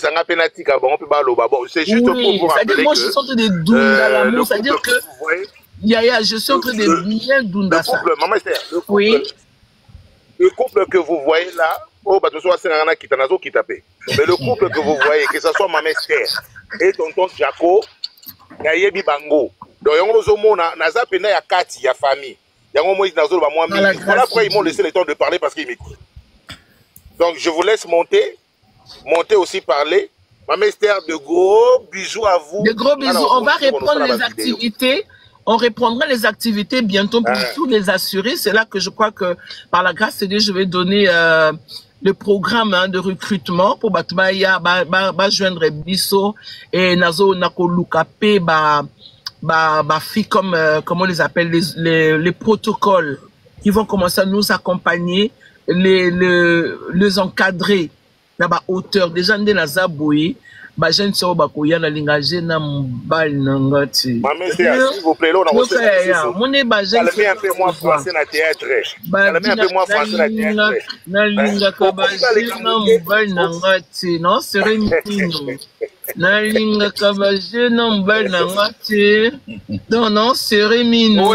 c'est un pénalty, bon, on peut pas c'est juste pour vous rappeler. C'est-à-dire, moi, je suis en train de dounder l'amour. C'est-à-dire que. Yaya, je suis en train de bien dounder ça. Le couple que vous voyez là, oh, bah, c'est un qui t'a qui tapé. Mais le couple que vous voyez, que ce soit Maman Esther et tonton Jaco, Yayebi Bango. Donc, naza pena ya kati ya famille. Voilà pourquoi ils m'ont laissé le temps de parler parce qu'ils m'écoutent. Donc, je vous laisse monter aussi parler. Maman Esther, de gros bisous à vous. De gros bisous. On va reprendre les activités. On reprendra les activités bientôt pour tous les assurer. C'est là que je crois que, par la grâce de Dieu, je vais donner le programme hein, de recrutement pour Batmaya, joindre Bisso et Nazo Nakolukape, filles comme, comment on les appelle, les protocoles qui vont commencer à nous accompagner, les encadrer, na hauteur, déjà, de la Zaboui, jeune so bakoya na lingaje na mbal nangati. Maman, s'il vous plaît, là, on a reçu un peu moins français na théâtre. Un peu moins français na théâtre. Na linga kabaje na mbal nangati. Non, c'est Rémino. Na linga kabaje na mbal nangati. Non, c'est Rémino.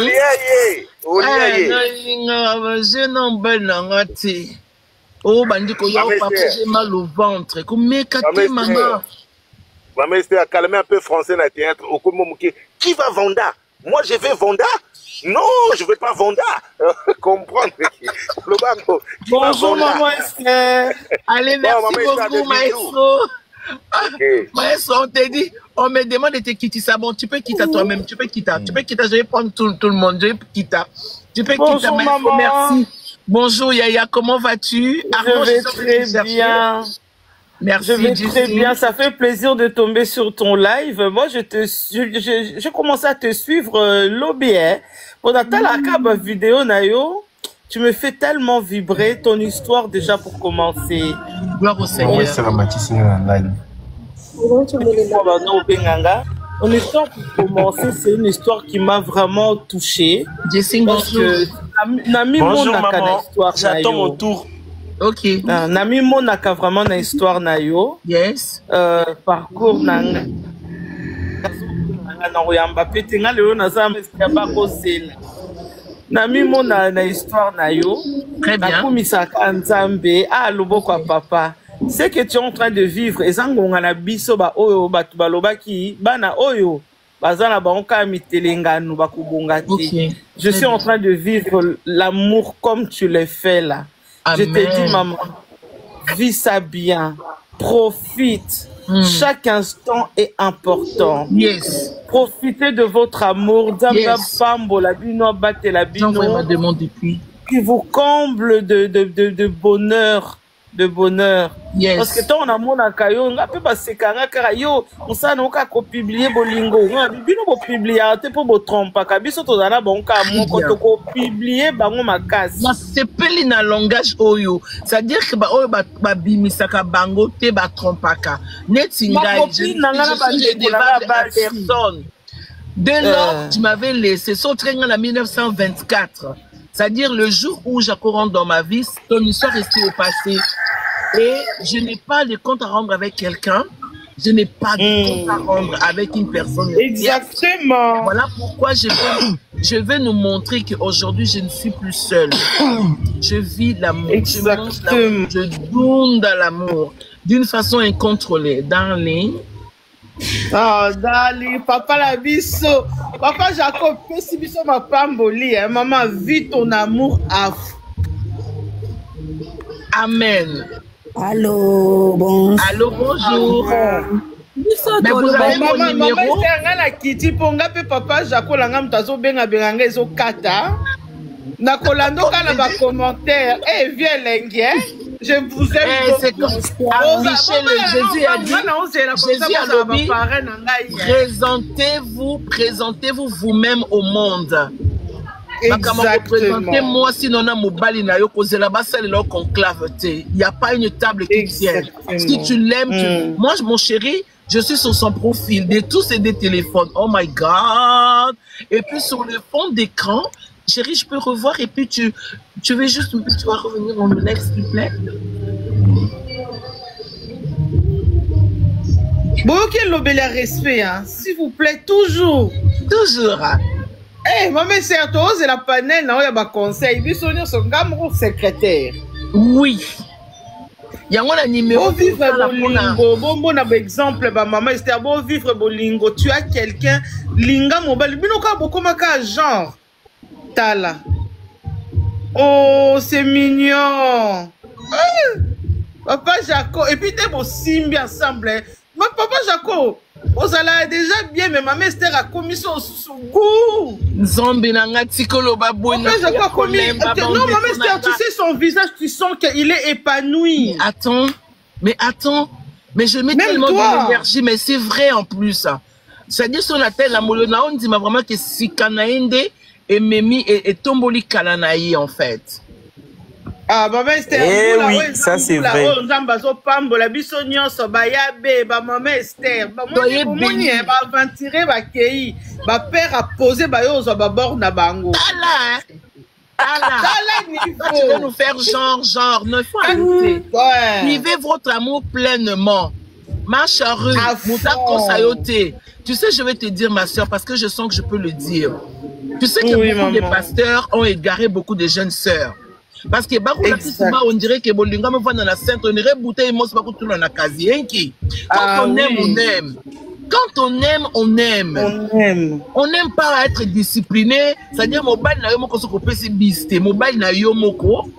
Oliaye. Na linga kabaje na mbal nangati. Oh, bandiko yo papa, j'ai mal au ventre. Comment kate maman? Maman, c'était calmer un peu français dans le théâtre. Qui va Vanda? Moi, je vais Vanda? Non, je ne veux pas Vanda. Comprendre. Bonjour, maman Esther. Allez, merci beaucoup, maestro. Maestro, on te dit, on me demande de te quitter ça. Bon, tu peux quitter toi-même. Tu peux quitter. Tu peux quitter. Je vais prendre tout le monde. Je vais quitter. Tu peux quitter, maestro. Merci. Bonjour, Yaya. Comment vas-tu? Je vais très bien. Merci. Je vais très bien. Ça fait plaisir de tomber sur ton live. Moi, je commence à te suivre l'OBR. Pour la vidéo, Nayo, tu me fais tellement vibrer. Ton histoire, déjà, pour commencer. Gloire au Seigneur. Oui, c'est la matinée en live. Ton histoire, pour commencer, c'est une histoire qui m'a vraiment touchée. Bonjour, maman. J'attends mon tour. Ok. Nami monaka vraiment na histoire na yo. Yes. Parcours nanga. Na oyamba pete nga leo na zamba ba kosela. Nami mona na histoire na yo. Très bien. Nakumisaka nzambe loboko papa. Ce que tu es en train de vivre ezangonga na biso ba oyo batu balobaki bana oyo bazana banka mitelengano bakubonga te. Je suis en train de vivre l'amour comme tu le fais là. Amen. Je te dis, maman, vis ça bien, profite. Chaque instant est important. Yes. Profitez de votre amour. Yes. Qui vous comble de bonheur. De bonheur. Yes. Parce que ton amour na kayo nga pe ba sekanga kara yo on oka ko publier bolingo nga bino bo publier te po bo trompa ka biso to zana bonka mo ko to ko publier bango makasi ma sepeli na langage oyo c'est-à-dire que ba oyo ba bimisaka bango te ba trompa ka netinga personne dès lors tu m'avais laissé sauter en 1924. C'est-à-dire le jour où Jaco rentre dans ma vie, ton histoire est restée au passé. Et je n'ai pas de compte à rendre avec quelqu'un. Je n'ai pas de compte à rendre avec une personne. Exactement. Voilà pourquoi je vais nous montrer qu'aujourd'hui, je ne suis plus seule. Je vis l'amour. Je mange l'amour. Je donne dans l'amour. D'une façon incontrôlée. Darling. Dali, papa la biso. Papa Jacob, si biso ma pamboli, maman, vis ton amour à Amen. Allô, bon. Allô, bonjour. Mais vous avez mon numéro? Maman, Kitty, ponga pe papa Jacob, la ngam tazo benga benga ezo kata. Na kolando kana ba commentaire. Viens lengue. Je vous aime beaucoup. Michel, Jésus a dit, présentez-vous vous-même au monde. Présentez-moi sinon il n'y a pas une table qui tienne. Si tu l'aimes, moi mon chéri, je suis sur son profil, de tous et des téléphones. Oh my God. Et puis sur le fond d'écran, chérie, je peux revoir et puis tu veux juste, tu vas revenir dans le next, s'il te plaît. Bon, quel lobel respect, hein? S'il vous plaît, toujours. Toujours. Maman, c'est à toi, c'est la panel, non, il y a un conseil. Il dit, son gamme secrétaire. Oui. Il y a un numéro. Bon vivre bolingo. Bon exemple, maman, c'était bon vivre bolingo. Tu as quelqu'un, linga mobile. Binoka beaucoup maka genre. Tala. Oh, c'est mignon. Papa Jaco. Et puis, t'es beau simbi ensemble. Papa Jaco. ozala déjà bien, mais maman Esther a commis son goût. Zombie nanga tikolo babou. Non, maman Esther, tu sais son visage, tu sens qu'il est épanoui. Mais attends, mais je mets tellement d'énergie, mais c'est vrai en plus. C'est-à-dire sur la tête, la molona, on dit vraiment que si Kanaïnde et Memi et Tomboli Kalanaï en fait. Ah, maman Esther, oui, ça c'est vrai. La bisognon, so bayabe, maman Esther, ba père a posé ba bord na bango. Tu veux nous faire genre, ne faut arrêter. Vivez votre amour pleinement. Marche en rue, tu sais, je vais te dire, ma soeur, parce que je sens que je peux le dire. Tu sais que beaucoup de pasteurs ont égaré beaucoup de jeunes sœurs. Parce que on dirait que Bolinga me voit dans la sainte, on irait bouteille, moi, c'est pas tout dans la casier. Quand on aime, on aime. Quand on aime, on aime. On n'aime pas être discipliné. C'est-à-dire, mobile na yomoko se couper si biste. Mobile na yomoko.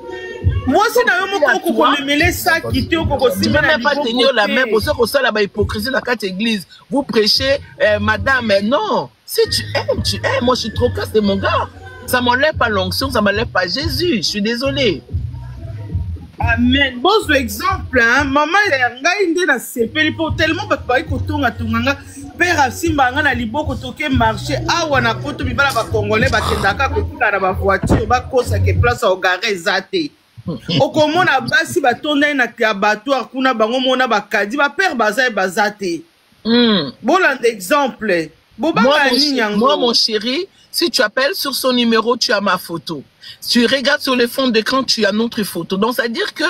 Moi, c'est na yomoko qu'on me mêler ça qui te au tu ne peux même pas tenir la main pour ça qu'on soit là-bas hypocrisie dans la carte église. Vous prêchez, madame, mais non. Si tu aimes, tu aimes. Moi, je suis trop casse de mon gars. Ça m'enlève pas l'onction, ça m'enlève pas Jésus. Je suis désolé. Amen. Bon exemple, hein. Maman, elle a sepeli pour tellement de pays kotonga tonganga. Père Asimba nga na liboko toke marché. Awa na poto bibala ba Congolais ba kendaka kotika na ba voiture ba kosa ke place au garé zate. Okomona basi ba tonda na abattoir kuna bango mona ba kadi ba père baza bazate. Bon exemple. Moi, mon chéri, si tu appelles sur son numéro, tu as ma photo. Si tu regardes sur le fond d'écran, tu as notre photo. Donc, ça veut dire que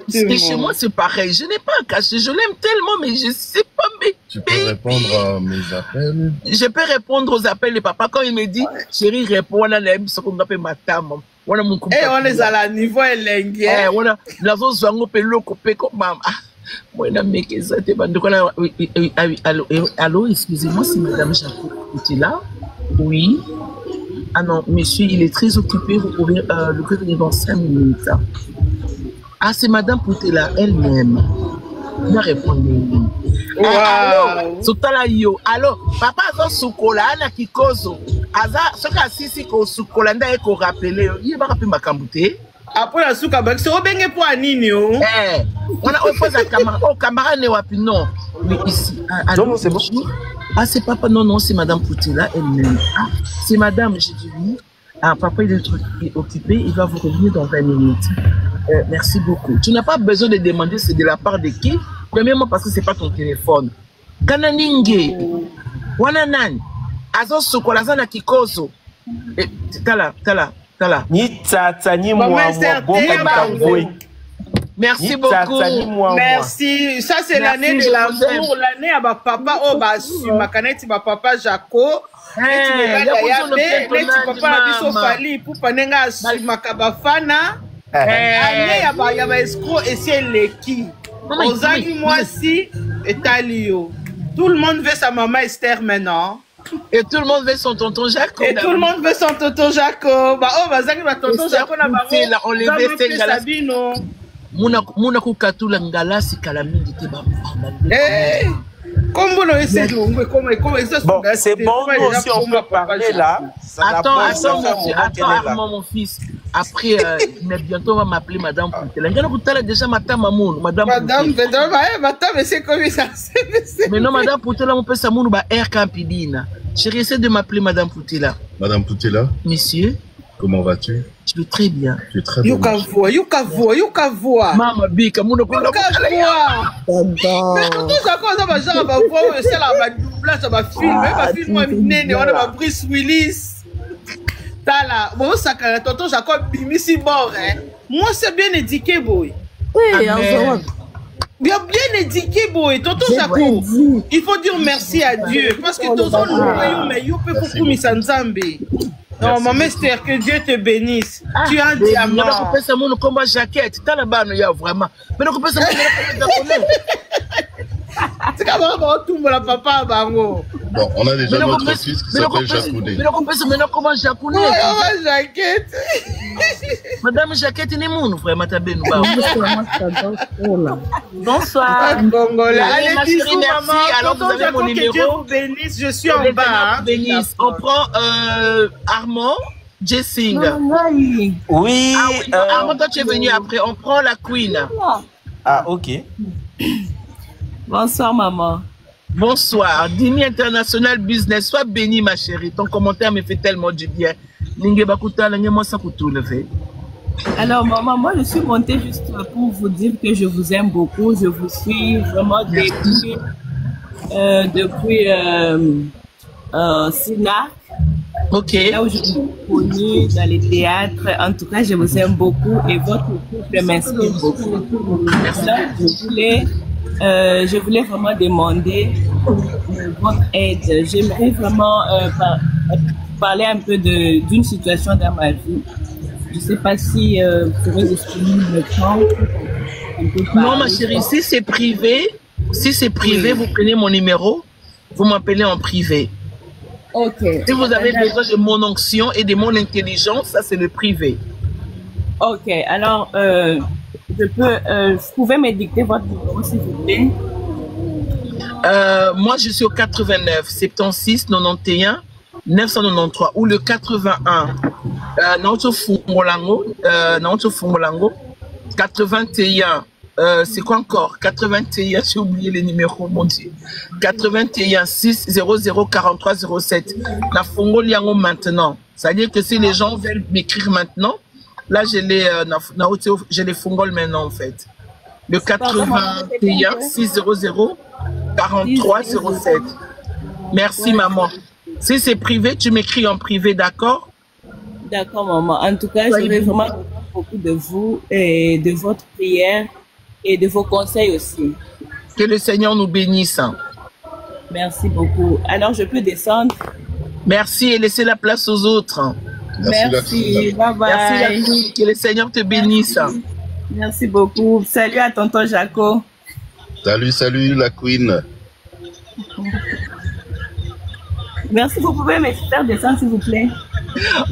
chez moi, c'est pareil. Je n'ai pas à cacher. Je l'aime tellement, mais je ne sais pas. Mais tu peux répondre à mes appels. Je peux répondre aux appels de papa. Quand il me dit, chéri, réponds, on a l'aime, ce qu'on appelle ma tame. On a mon couple. Et on est à la niveau élengue. On a la zone zango pelo coupé comme maman. Moi, allô, excusez-moi, c'est madame Jaco qui est là. Oui. Ah non, monsieur, il est très occupé. Vous pouvez le revenir dans 5 minutes. Ah, c'est madame Poutela elle-même. Il a répondu. Allô, Sotala yo. Allô, papa a soukola, ana kikozo. Aza, ce cas si ko soukola, nda eko rappeler. Il va rappeler ma cambouté. Après la souka, c'est au bengue pour Anino. On a opposé à camarade. Oh, camarade n'est pas non. Mais ici. Non, c'est bon. Ah, c'est papa. Non, c'est madame Poutela elle-même. Ah, c'est madame, j'ai dit oui. Ah, papa, il est occupé. Il va vous revenir dans 20 minutes. Merci beaucoup. Tu n'as pas besoin de demander c'est de la part de qui. Premièrement, parce que c'est pas ton téléphone. Kananinge. Wananan. Azo Sokolazana Kikozo. Tala. Merci beaucoup. Merci. Ça, c'est l'année de l'amour. L'année à ma papa. Oh, bah, sur ma canette, ma papa Jaco. Année à ma escroc et c'est l'équipe. Ozagi, moi aussi, et Talio. Tout le monde veut sa maman Esther maintenant. Et tout le monde veut son tonton Jaco. Et tout le monde veut son tonton Jaco. Bah, oh, vas-y, ma tonton Jaco n'a pas vu. On les veut, Sabino. Mouna Koukatula Ngala, c'est Kalamindi qui va Bon, c'est bon, nous aussi on peut parler là. Attends, Armand, mon fils. Après, mais bientôt on va m'appeler Madame Poutela. Déjà Madame Mamoun. Madame, mais c'est comme ça. Mais non, Madame Poutela, mon père Samoun, bah, Air Campidina. Chérie, essaie de m'appeler Madame Poutela. Madame Poutela. Monsieur. Comment vas-tu? Je vais très bien. Tu es très bien. Yuka voix. Maman Bika, mon voix. Mais tout ça, quand ça va genre, ma voix, c'est la doublage, ça va filmer, on a Bruce Willis. Tala, bon, ça, tonton Jacob, Bimisi mort, hein. Moi, c'est bien éduqué, boy. Oui, bien éduqué, boy. Tonton Jacob, il faut dire merci à Dieu. Parce que tonton, mais il peut beaucoup misanzambe. Non, maman Esther, que Dieu te bénisse. Tu as un diamant. On peut mon combat jaquette. T'as la banne, il y a vraiment. Mais on peut se c'est comme on tombe la papa Bango. Bon, on a déjà notre fils qui s'appelle Jacouné. Mais on peut se mettre comment Jacouné. Jaquette. Madame Jacquette Nemoun, frère Matabé, nous Bonsoir. Bongola. Allez, ma chérie, merci. Alors, vous avez mon numéro. Que Dieu vous bénisse, je suis en bas. Bénisse. On prend Armand Jessing. Oui. Ah, oui. Armand, toi, tu es venu après. On prend la Queen. Ah, ok. Bonsoir, maman. Bonsoir. Dini International Business. Sois béni, ma chérie. Ton commentaire me fait tellement du bien. Alors, maman, moi, je suis montée juste pour vous dire que je vous aime beaucoup. Je vous suis vraiment depuis Sinac. Ok. Là où je suis connue dans les théâtres. En tout cas, je vous aime beaucoup et votre couple m'inspire beaucoup. Alors, je voulais vraiment demander votre aide. J'aimerais vraiment parler un peu d'une situation dans ma vie. Je ne sais pas si vous serez disponible le temps. Non, ma chérie, si c'est privé, vous prenez mon numéro, vous m'appelez en privé. Ok. Si vous avez besoin de mon onction et de mon intelligence, ça c'est le privé. Ok, alors vous pouvez me dicter votre numéro s'il vous plaît. Moi je suis au 89 76 91 993 ou le 81 Fungolango 81 c'est quoi encore 81, j'ai oublié les numéros, mon Dieu. 81 6 00 43 07. La Fungoliango maintenant. C'est-à-dire que si les gens veulent m'écrire maintenant, là je les Fungol maintenant en fait. Le 81 6 00 43 07. Merci maman. Si c'est privé, tu m'écris en privé, d'accord? D'accord maman. En tout cas, je veux vraiment beaucoup de vous et de votre prière. Et de vos conseils aussi. Que le Seigneur nous bénisse. Merci beaucoup. Alors, je peux descendre? Merci et laissez la place aux autres. Merci. Bye bye. Merci. Que le Seigneur te bénisse. Merci beaucoup. Salut à tonton Jaco. Salut la Queen. Merci, vous pouvez me faire descendre s'il vous plaît.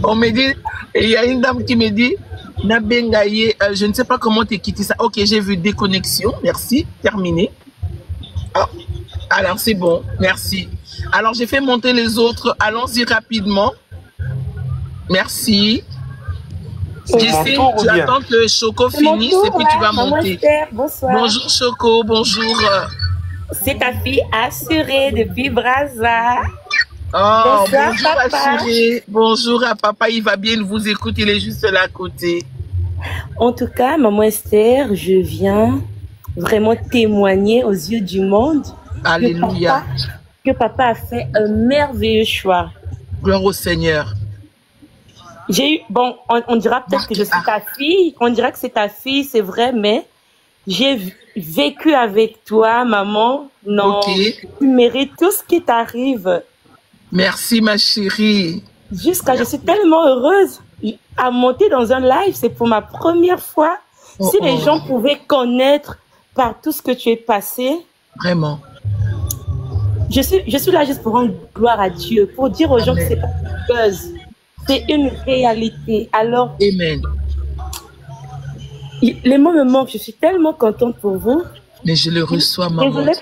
On me dit, il y a une dame qui me dit, Nabengaye, je ne sais pas comment tu quitté ça. Ok, j'ai vu déconnexion. Merci. Terminé. Oh, alors, c'est bon. Merci. Alors, j'ai fait monter les autres. Allons-y rapidement. Merci. Jessie, tu attends que Choco finisse et puis tu vas monter. Bonsoir. Bonjour Choco, bonjour. C'est ta fille assurée depuis Brazza. Oh, bonsoir, bonjour papa. Assurée. Bonjour à papa, il va bien, il vous écoute, il est juste là à côté. En tout cas, maman Esther, je viens vraiment témoigner aux yeux du monde. Alléluia. Que papa a fait un merveilleux choix. Gloire au Seigneur. J'ai eu, bon, on dira peut-être que je suis ta fille, on dira que c'est ta fille, c'est vrai, mais j'ai vécu avec toi, maman. Non, okay. Tu mérites tout ce qui t'arrive. Merci, ma chérie. Je suis tellement heureuse à monter dans un live, c'est pour ma première fois. Si les gens pouvaient connaître par tout ce que tu es passé. Vraiment. Je suis là juste pour rendre gloire à Dieu, pour dire aux gens que c'est pas un buzz, c'est une réalité. Alors, amen. Les mots me manquent, je suis tellement contente pour vous. Mais je le reçois, maman. Désolée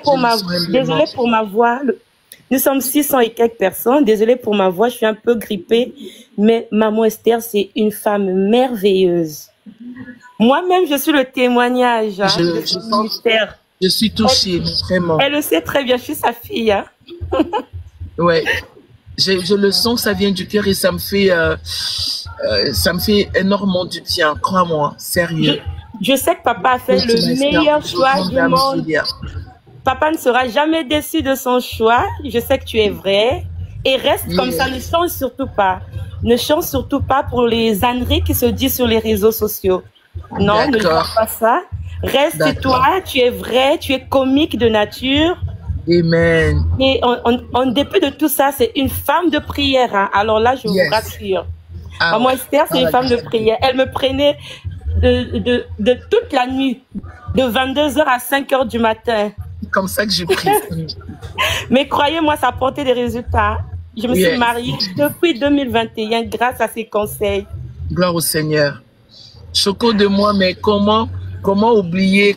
pour ma voix. Nous sommes 600 et quelques personnes. Désolée pour ma voix, je suis un peu grippée. Mais maman Esther, c'est une femme merveilleuse. Moi-même, je suis le témoignage. Hein, je suis touchée, vraiment. Elle le sait très bien, je suis sa fille. Hein. Ouais. Je le sens que ça vient du cœur et ça me fait énormément du bien, crois-moi, sérieux. Je sais que papa a fait le meilleur choix du monde. Papa ne sera jamais déçu de son choix. Je sais que tu es vrai. Et reste comme ça, ne change surtout pas. Ne change surtout pas pour les âneries qui se disent sur les réseaux sociaux. Non, ne fais pas ça. Reste toi, tu es vrai, tu es comique de nature. Amen. Et en dépit de tout ça, c'est une femme de prière. Hein. Alors là, je vous rassure. Maman Esther, c'est une femme de prière. Elle me prenait de toute la nuit, de 22h à 5h du matin. Comme ça que j'ai pris. Mais croyez-moi, ça a porté des résultats. Je me suis mariée depuis 2021 grâce à ses conseils. Gloire au Seigneur. Choco de moi, mais comment oublier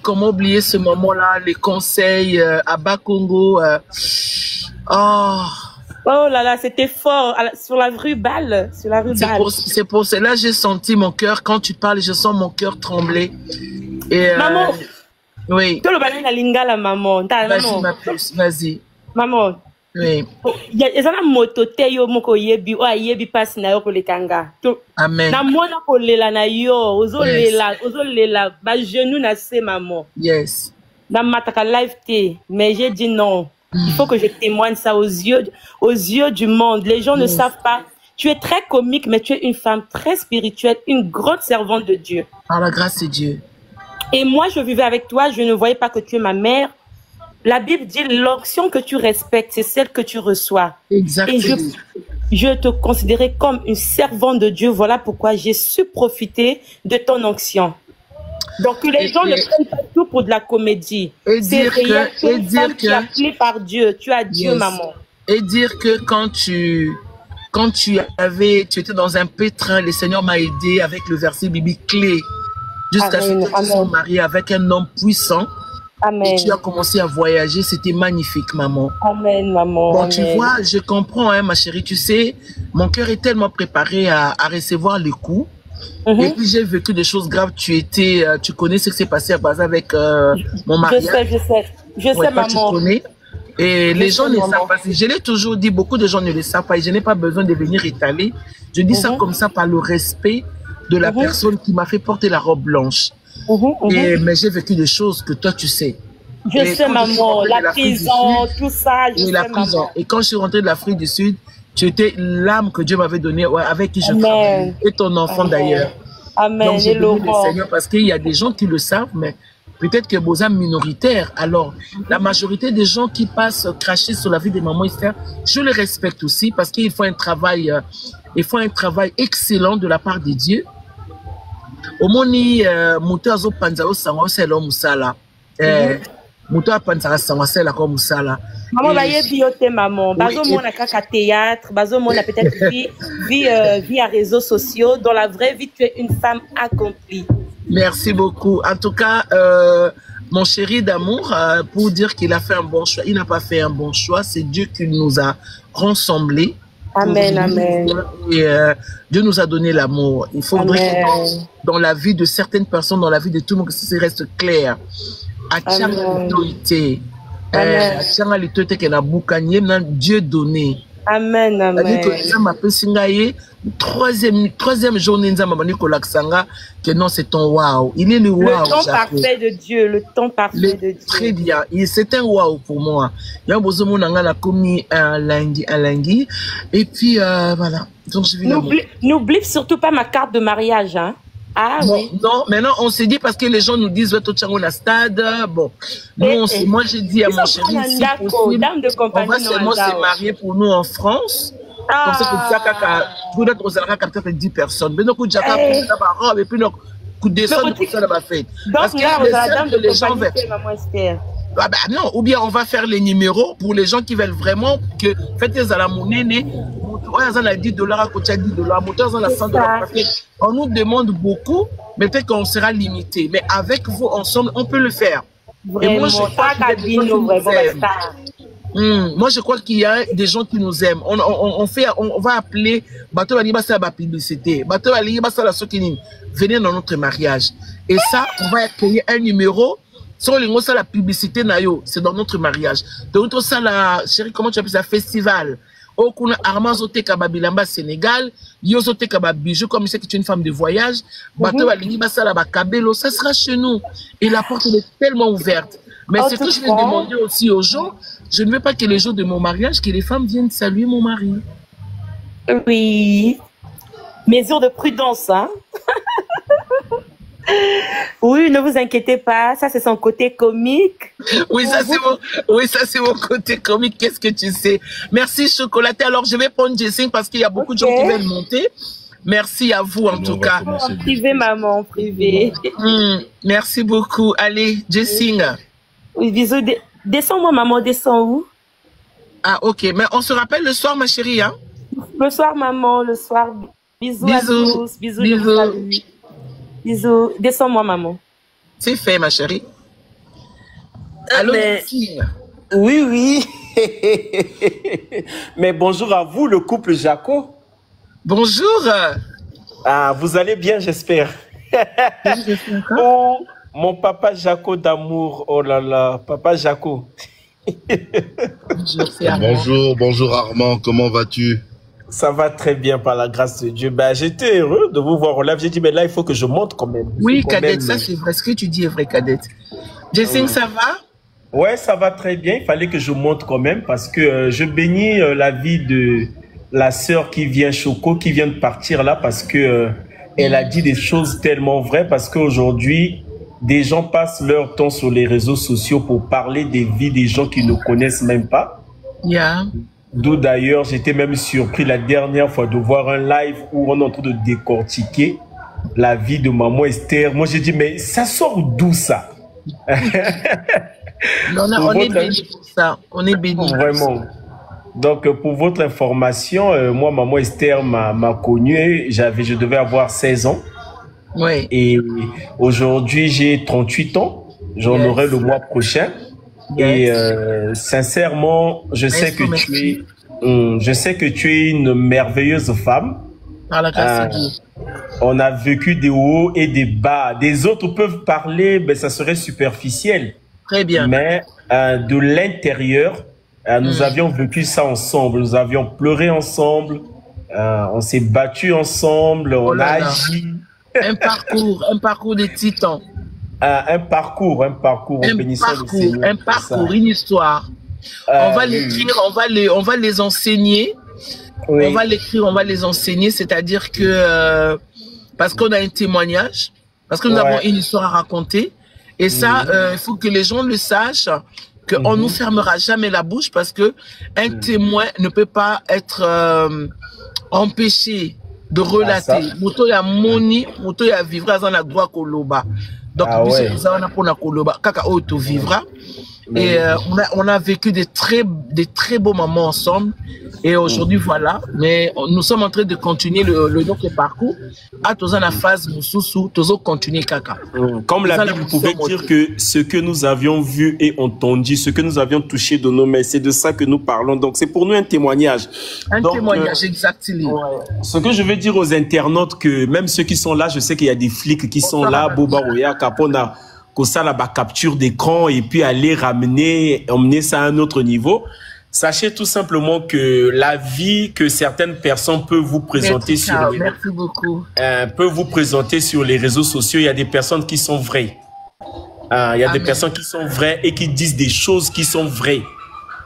ce moment-là, les conseils à Bakongo. Oh là là, c'était fort. Sur la rue Bâle. Sur la rue Bâle. C'est pour cela que j'ai senti mon cœur. Quand tu parles, je sens mon cœur trembler. Et, maman. Oui. Tu le balais la lingala, maman. Vas-y, ma puce, vas-y. Maman. Oui. Il y a un moto teyo moko yebi o yebi pass na yo ko lekanga. Amen. Na mona ko lela na yo, ozo lela ba genou na se maman. Yes. Na mataka live té, mais j'ai dit non. Il faut que je témoigne ça aux yeux du monde. Les gens ne savent pas. Tu es très comique, mais tu es une femme très spirituelle, une grande servante de Dieu. Par la grâce de Dieu. Et moi, je vivais avec toi, je ne voyais pas que tu es ma mère. La Bible dit l'onction que tu respectes, c'est celle que tu reçois. Exactement. Et je te considérais comme une servante de Dieu. Voilà pourquoi j'ai su profiter de ton onction. Donc les gens ne prennent pas tout pour de la comédie. Et dire que tu es appelée par Dieu. Tu as Dieu, maman. Et dire que quand tu étais dans un pétrin, le Seigneur m'a aidé avec le verset biblique clé jusqu'à ce que tu sois mariée avec un homme puissant. Amen. Et tu as commencé à voyager, c'était magnifique, maman. Amen, maman. Bon, amen. Tu vois, je comprends, hein, ma chérie. Tu sais, mon cœur est tellement préparé à recevoir les coups. Et puis j'ai vécu des choses graves. Tu connais ce qui s'est passé à Baza avec mon mariage. Je sais, maman. Tu connais. Et les gens ne savent pas. Je l'ai toujours dit, beaucoup de gens ne le savent pas. Et je n'ai pas besoin de venir étaler. Je dis ça comme ça par le respect de la personne qui m'a fait porter la robe blanche. Mais j'ai vécu des choses que toi tu sais. Je sais, maman, la prison, tout ça. La prison. Et quand je suis rentrée de l'Afrique du Sud, tu étais l'âme que Dieu m'avait donnée, avec qui je travaillais. Et ton enfant d'ailleurs. Amen. Donc j'ai béni le Seigneur parce qu'il y a des gens qui le savent, mais peut-être que vos âmes minoritaires. Alors, la majorité des gens qui passent cracher sur la vie des mamans Esther, je les respecte aussi parce qu'il faut un travail excellent de la part de Dieu. Omoni moto azo panza o sangwa sela musala moto apanza sangwa sela ko musala maman ba yebi yote maman bazo mona kaka théâtre bazo mona peut-être vie à réseaux sociaux. Dans la vraie vie tu es une femme accomplie. Merci beaucoup. En tout cas mon chéri d'amour, pour dire qu'il a fait un bon choix, il n'a pas fait un bon choix, c'est Dieu qui nous a rassemblés. Amen, amen. Et Dieu nous a donné l'amour. Il faudrait que dans la vie de certaines personnes, dans la vie de tout le monde, que ça reste clair. Dieu donné. Amen, amen. Troisième journée, que non, c'est ton waouh. Il est le waouh. Le temps parfait de Dieu, le temps parfait de Dieu. Très bien. C'est un waouh pour moi. Il y a besoin de commis un lundi. Et puis, voilà. Donc, je n'oublie surtout pas ma carte de mariage, hein. Ah, bon, oui. Non, maintenant on s'est dit parce que les gens nous disent ouais, au stade. Bon, nous, moi j'ai dit à mon chéri, si possible, on va seulement se marier pour nous en France. Comme ça, pour ça, peut-être 10 personnes. Mais nous, coup de robe et puis nous, coup de descendre pour ça la fête. Parce que les gens veulent. Ah bah non, ou bien on va faire les numéros pour les gens qui veulent vraiment que faites à la monnaie. On a 10 $, à côté 10 $, moteur on a 100 $. On nous demande beaucoup, mais peut-être qu'on sera limité. Mais avec vous ensemble, on peut le faire. Vraiment, et moi, je crois qu'il y a des gens qui nous aiment. On va appeler Bateau Alibasa la publicité. Bateau Alibasa la Sokinin. Venez dans notre mariage. Et ça, on va créer un numéro. Sur la publicité, c'est dans notre mariage. Donc, ça, la chérie, comment tu appelles ça? Festival. Au kuna Armazote Kababilamba Sénégal, Yozote Kababijou, comme je sais que tu es une femme de voyage, Bateau Alibasa la Bakabelo, ça sera chez nous. Et la porte est tellement ouverte. Mais ce que je vais demander aussi aux gens, je ne veux pas que les jours de mon mariage, que les femmes viennent saluer mon mari. Oui. Mesure de prudence, hein. Oui, ne vous inquiétez pas, ça c'est son côté comique. Oui, ça c'est mon côté comique. Qu'est-ce que tu sais? Merci Chocolaté. Alors je vais prendre Jessing parce qu'il y a beaucoup de gens qui veulent monter. Merci à vous en tout cas. En privé, maman, en privé. Merci beaucoup. Allez, Jessing. Oui, bisous. Descends-moi, maman, descends où? Ah, ok. Mais on se rappelle le soir, ma chérie, hein? Le soir, maman, le soir. Bisous à tous. Bisous. Bisous. Descends-moi, maman. C'est fait, ma chérie. Allô, oui, oui. Mais bonjour à vous, le couple Jaco. Bonjour. Ah, vous allez bien, j'espère. Oh, mon papa Jaco d'amour. Oh là là, papa Jaco. Bonjour, bonjour Armand, comment vas-tu? Ça va très bien par la grâce de Dieu. Ben, j'étais heureux de vous voir au live. J'ai dit, mais là, il faut que je monte quand même. Oui, Cadette, ça c'est vrai. Ce que tu dis est vrai, Cadette. Jessing, ça va? Ouais, ça va très bien. Il fallait que je monte quand même parce que je bénis la vie de la sœur qui vient, Choco, qui vient de partir là parce que elle a dit des choses tellement vraies parce qu'aujourd'hui, des gens passent leur temps sur les réseaux sociaux pour parler des vies des gens qui ne connaissent même pas. Yeah. D'où d'ailleurs, j'étais même surpris la dernière fois de voir un live où on est en train de décortiquer la vie de maman Esther. Moi, j'ai dit, mais ça sort d'où ça? On est béni pour ça. On est béni. Vraiment. Donc, pour votre information, moi, maman Esther m'a connu. Je devais avoir 16 ans. Ouais. Et aujourd'hui, j'ai 38 ans. J'en aurai le mois prochain. Et sincèrement, je sais que tu es une merveilleuse femme. Par la grâce de Dieu. On a vécu des hauts et des bas. Des autres peuvent parler, ben, ça serait superficiel. Très bien. Mais de l'intérieur, nous avions vécu ça ensemble. Nous avions pleuré ensemble. On s'est battu ensemble. On a agi. Un parcours de titans. Un parcours, une histoire. On va l'écrire, on va les enseigner. Oui. On va l'écrire, on va les enseigner, c'est-à-dire que parce qu'on a un témoignage, parce que nous avons une histoire à raconter, et ça, il faut que les gens le sachent, qu'on ne nous fermera jamais la bouche, parce que un témoin ne peut pas être empêché de relater. Moto ya moni, moto ya vivra dans la droit koloba. Donc, on a pour la koloba, kaka auto vivra. Et on a vécu des très beaux moments ensemble. Et aujourd'hui, voilà. Mais nous sommes en train de continuer notre parcours. À tous la phase Moussousou, tous continuer kaka. Comme la Bible pouvait dire que ce que nous avions vu et entendu, ce que nous avions touché de nos mains, c'est de ça que nous parlons. Donc, c'est pour nous un témoignage. Témoignage, exactement. Ce que je veux dire aux internautes, que même ceux qui sont là, je sais qu'il y a des flics qui sont là, Boba Oya, Capona, que ça la capture d'écran et puis aller emmener ça à un autre niveau. Sachez tout simplement que la vie que certaines personnes peuvent vous présenter peut vous présenter sur les réseaux sociaux, il y a des personnes qui sont vraies. Il y a des personnes qui sont vraies et qui disent des choses qui sont vraies.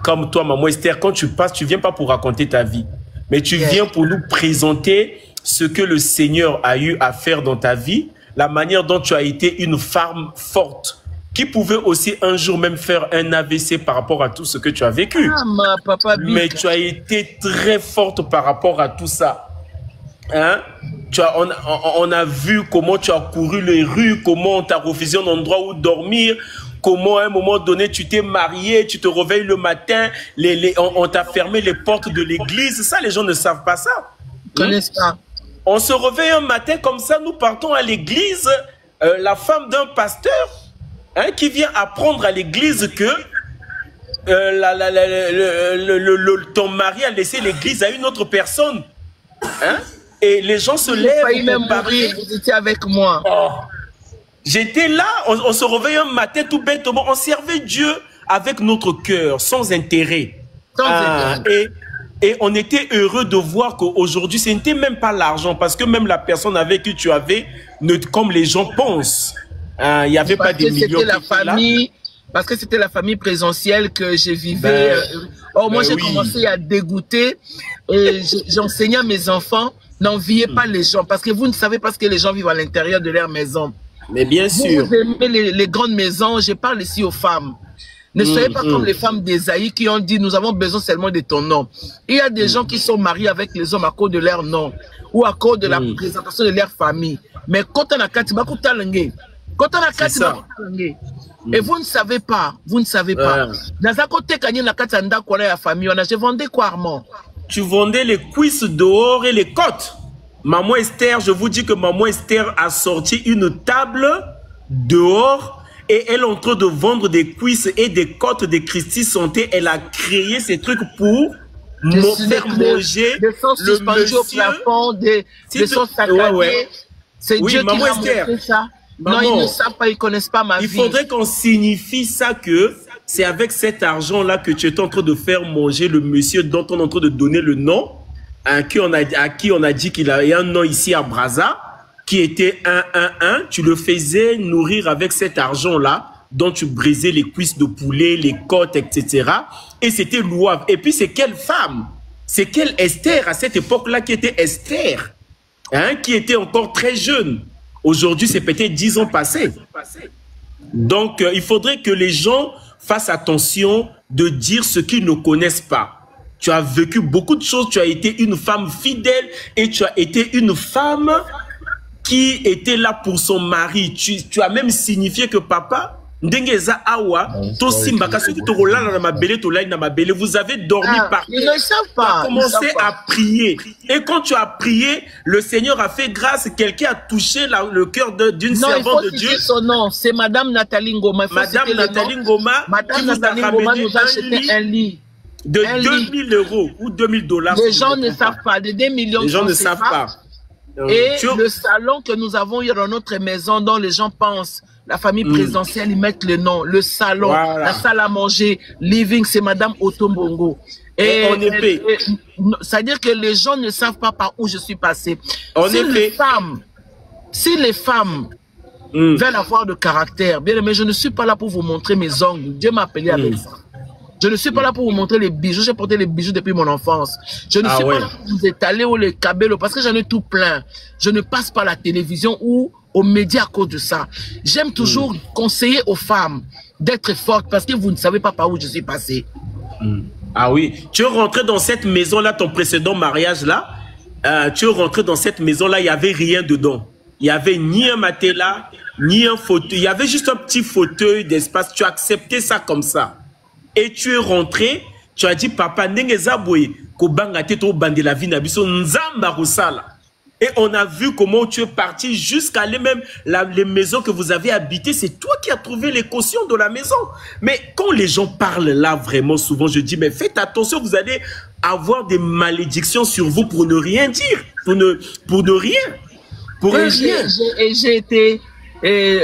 Comme toi, maman Esther, quand tu passes, tu viens pas pour raconter ta vie, mais tu viens pour nous présenter ce que le Seigneur a eu à faire dans ta vie, la manière dont tu as été une femme forte, qui pouvait aussi un jour même faire un AVC par rapport à tout ce que tu as vécu. Mais tu as été très forte par rapport à tout ça. Hein? On a vu comment tu as couru les rues, comment on t'a refusé un endroit où dormir, comment à un moment donné tu t'es marié, tu te réveilles le matin, on t'a fermé les portes de l'église. Ça, les gens ne savent pas ça. Ils connaissent pas. On se réveille un matin comme ça, nous partons à l'église, la femme d'un pasteur qui vient apprendre à l'église que ton mari a laissé l'église à une autre personne. Hein? Et les gens se lèvent. Vous étiez avec moi. Oh. J'étais là, on se réveille un matin tout bêtement, on servait Dieu avec notre cœur, sans intérêt. Et on était heureux de voir qu'aujourd'hui, ce n'était même pas l'argent, parce que même la personne avec qui tu avais, comme les gens pensent, il n'y avait pas des millions. Parce que c'était la famille présentielle que je vivais. Moi, j'ai commencé à dégoûter et j'enseignais à mes enfants, n'enviez pas les gens, parce que vous ne savez pas ce que les gens vivent à l'intérieur de leur maison. Mais bien sûr. Vous aimez les grandes maisons, je parle ici aux femmes. Ne soyez pas comme les femmes d'Ésaïe qui ont dit, nous avons besoin seulement de ton nom. Il y a des gens qui sont mariés avec les hommes à cause de leur nom ou à cause de la présentation de leur famille. Mais quand on a et vous ne savez pas, Dans un côté, quand il y a la famille, je vendais quoi, Armand? Tu vendais les cuisses dehors et les côtes. Maman Esther, je vous dis que Maman Esther a sorti une table dehors et elle est en train de vendre des cuisses et des côtes de Christy Santé. Elle a créé ces trucs pour faire manger des sauces suspendues au plafond, des sauces saccadées. C'est Dieu qui m'a montré ça. Maman, non, ils ne savent pas, ils ne connaissent pas ma vie. Il faudrait qu'on signifie ça que c'est avec cet argent-là que tu es en train de faire manger le monsieur dont on est en train de donner le nom, à qui on a dit qu'il a un nom ici à Brazza, qui était 111. Tu le faisais nourrir avec cet argent-là, dont tu brisais les cuisses de poulet, les côtes, etc. Et c'était louable. Et puis c'est quelle femme? C'est quelle Esther à cette époque-là qui était Esther, hein, qui était encore très jeune. Aujourd'hui, c'est peut-être 10 ans passés. Donc, il faudrait que les gens fassent attention de dire ce qu'ils ne connaissent pas. Tu as vécu beaucoup de choses, tu as été une femme fidèle et tu as été une femme qui était là pour son mari. Tu as même signifié que papa, vous avez dormi par terre. Ils ne savent pas. Tu as commencé à prier. Et quand tu as prié, le Seigneur a fait grâce. Quelqu'un a touché le cœur d'une servante de Dieu. Son nom, c'est Madame Nathalie Ngoma. Madame Nathalie Ngoma, Madame Nathalie Ngoma nous a acheté un lit. De 2000 € ou 2000 $. Les gens ne savent pas. De 2 millions. Les gens ne savent pas. Et le salon que nous avons eu dans notre maison, dont les gens pensent, la famille présidentielle, ils mettent le nom, le salon, la salle à manger, living, c'est Madame Otombongo. Et en effet, c'est-à-dire que les gens ne savent pas par où je suis passé. Si les femmes veulent avoir de caractère, bien aimé, je ne suis pas là pour vous montrer mes ongles. Dieu m'a appelé avec ça. Je ne suis pas là pour vous montrer les bijoux. J'ai porté les bijoux depuis mon enfance. Je ne suis pas là pour vous étaler ou les cabellos parce que j'en ai tout plein. Je ne passe pas à la télévision ou aux médias à cause de ça. J'aime toujours conseiller aux femmes d'être fortes parce que vous ne savez pas par où je suis passé. Ah oui. Tu es rentré dans cette maison-là, ton précédent mariage-là. Tu es rentré dans cette maison-là, il n'y avait rien dedans. Il n'y avait ni un matelas, ni un fauteuil. Il y avait juste un petit fauteuil d'espace. Tu as accepté ça comme ça. Et tu es rentré, tu as dit, papa, et on a vu comment tu es parti jusqu'à aller même les maisons que vous avez habitées. C'est toi qui as trouvé les cautions de la maison. Mais quand les gens parlent là, vraiment souvent, je dis, mais faites attention, vous allez avoir des malédictions sur vous pour ne rien dire, pour ne rien. Et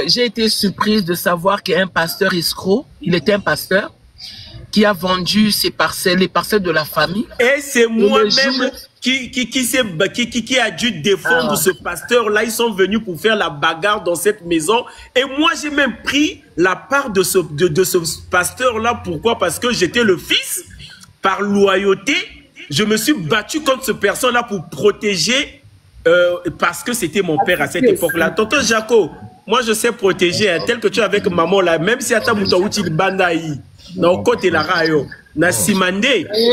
j'ai été surprise de savoir qu'il y a un pasteur escroc, il était un pasteur, qui a vendu ses parcelles, les parcelles de la famille. Et c'est moi-même qui a dû défendre ce pasteur-là. Ils sont venus pour faire la bagarre dans cette maison. Et moi, j'ai même pris la part de ce pasteur-là. Pourquoi? Parce que j'étais le fils. Par loyauté, je me suis battu contre ce personne-là pour protéger, parce que c'était mon père à cette époque-là. Tonton Jaco, moi, je sais protéger, hein, tel que tu es avec maman là, même si à ta moutaouti le bandaï. Non, côté la rayo, na simande,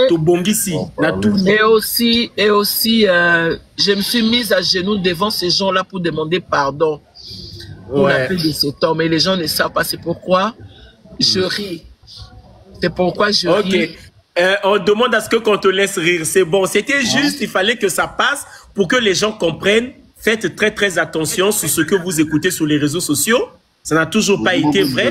to bongisi, na tout. Et aussi, je me suis mise à genoux devant ces gens-là pour demander pardon pour la paix de cet homme. Et les gens ne savent pas, c'est pourquoi je ris. C'est pourquoi je ris. On demande à ce qu'on te laisse rire. C'est bon. C'était juste, il fallait que ça passe pour que les gens comprennent. Faites très très attention sur ce que vous écoutez sur les réseaux sociaux. Ça n'a toujours pas été vrai.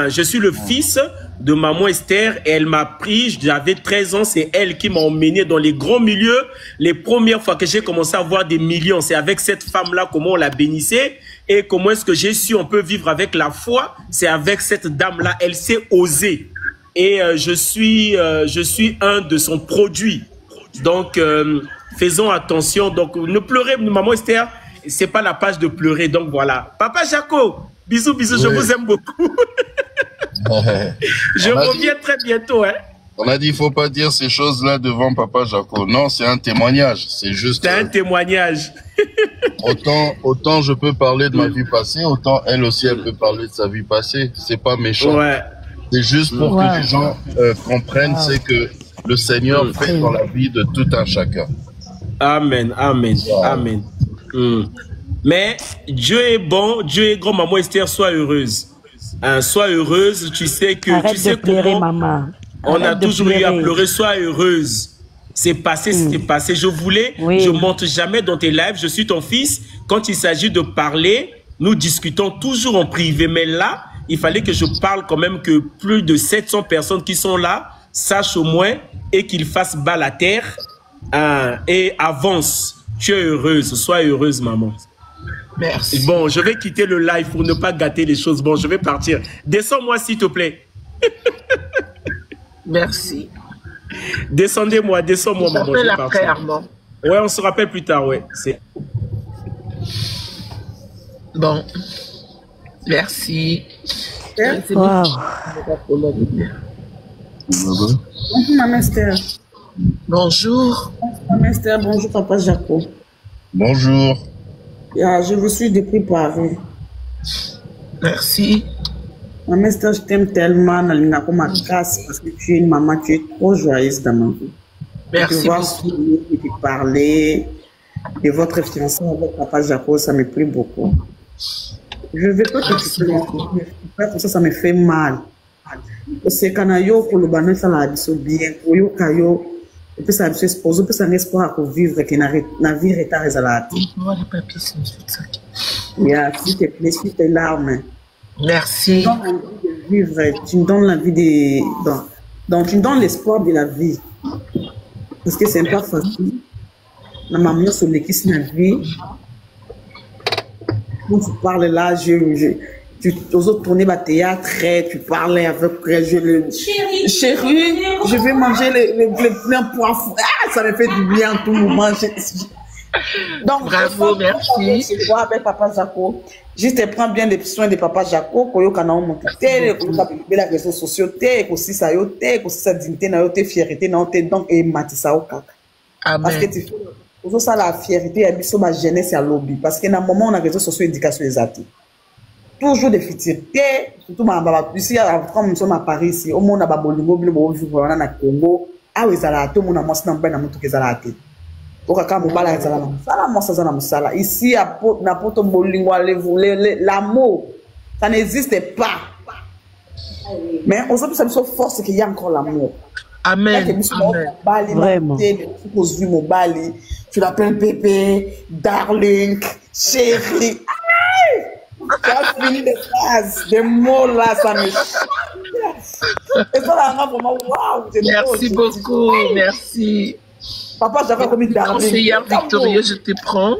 Je suis le fils de maman Esther et elle m'a pris, j'avais 13 ans, c'est elle qui m'a emmené dans les grands milieux. Les premières fois que j'ai commencé à voir des millions, c'est avec cette femme-là, comment on la bénissait et comment est-ce que j'ai su on peut vivre avec la foi, c'est avec cette dame-là, elle s'est osée. Et je suis un de son produit. Donc, faisons attention. Donc, ne pleurez, maman Esther, c'est pas la page de pleurer. Donc, voilà. Papa Jaco, bisous, bisous, je vous aime beaucoup. Je reviens très bientôt. Hein. On a dit, il ne faut pas dire ces choses-là devant Papa Jaco. Non, c'est un témoignage. C'est juste... C'est un témoignage. autant je peux parler de ma vie passée, autant elle aussi, elle peut parler de sa vie passée. C'est pas méchant. Ouais. C'est juste pour que les gens comprennent ce que le Seigneur fait dans la vie de tout un chacun. Amen, amen, amen. Mais Dieu est bon, Dieu est grand. Maman Esther, sois heureuse. Sois heureuse, tu sais que... Arrête tu sais de pleurer, comment maman. on a toujours eu à pleurer, sois heureuse. C'est passé, c'était passé. Je voulais, je monte jamais dans tes lives. Je suis ton fils. Quand il s'agit de parler, nous discutons toujours en privé. Mais là, il fallait que je parle quand même que plus de 700 personnes qui sont là sachent au moins et qu'ils fassent bas à terre et avance. Tu es heureuse. Sois heureuse, maman. Merci. Bon, je vais quitter le live pour ne pas gâter les choses. Bon, je vais partir. Descends-moi, s'il te plaît. Merci. Descendez-moi, descends-moi, maman. On s'appelle après, Armand. Ouais, on se rappelle plus tard, ouais. Bon. Merci. Wow. Bonjour, Maman Esther. Bonjour. Maman Esther, bonjour, Papa Jaco. Bonjour. Je vous suis depuis Paris. Merci. Maman Esther, je t'aime tellement, Nalina, comme ma casse, parce que tu es une maman, tu es trop joyeuse dans ma vie. Merci beaucoup. Et de parler de votre fiancé avec Papa Jaco, ça me plaît beaucoup. Je ne vais pas te dire, comme ça me fait mal. C'est quand yo pour le banner ça la biso bien, pour yo kayo, et puis ça me expose, puis ça n'espoir pour vivre que na vie retard ezala. Yeah, s'il te plaît, suis tes larmes. Merci. Tu me donnes la vie de, donc tu me donnes l'espoir de la vie, parce que c'est pas facile. La maman sur l'équipe de la vie. Quand tu parles là, tu oses tourner ma théâtre, tu parlais avec chérie, je vais manger le plein poivre. Ah, ça me fait du bien en tout moment. Donc, bravo, merci. Je vois avec Papa Jaco. Juste prends bien les soins de Papa Jaco, pour que nous monte les réseaux sociaux, que si ça que si ça dignité, que fierté, donc et matissa au caca. Parce que tu fais ça la fierté, et puis ma jeunesse à lobby. Parce que dans le moment où on a les réseaux sociaux, éducation les athées. Toujours des fiertés, surtout ici, comme nous sommes à Paris, ici, au monde, on a Bolingo, on a Congo, ah oui, ça tout le monde a montré dans le monde qui est à la ici, à Poto Bolingo, l'amour, ça n'existe pas. Mais aujourd'hui, ça me fait force qu'il y a encore l'amour. Amen. Vraiment. Tu l'appelles Pépé, Darling, Chérie. Tu as fini des phrases, des mots là, ça me. Et ça la rend vraiment waouh. Merci beaucoup, merci. Papa, j'avais commis Darling. Conseillère Victoria, je te prends.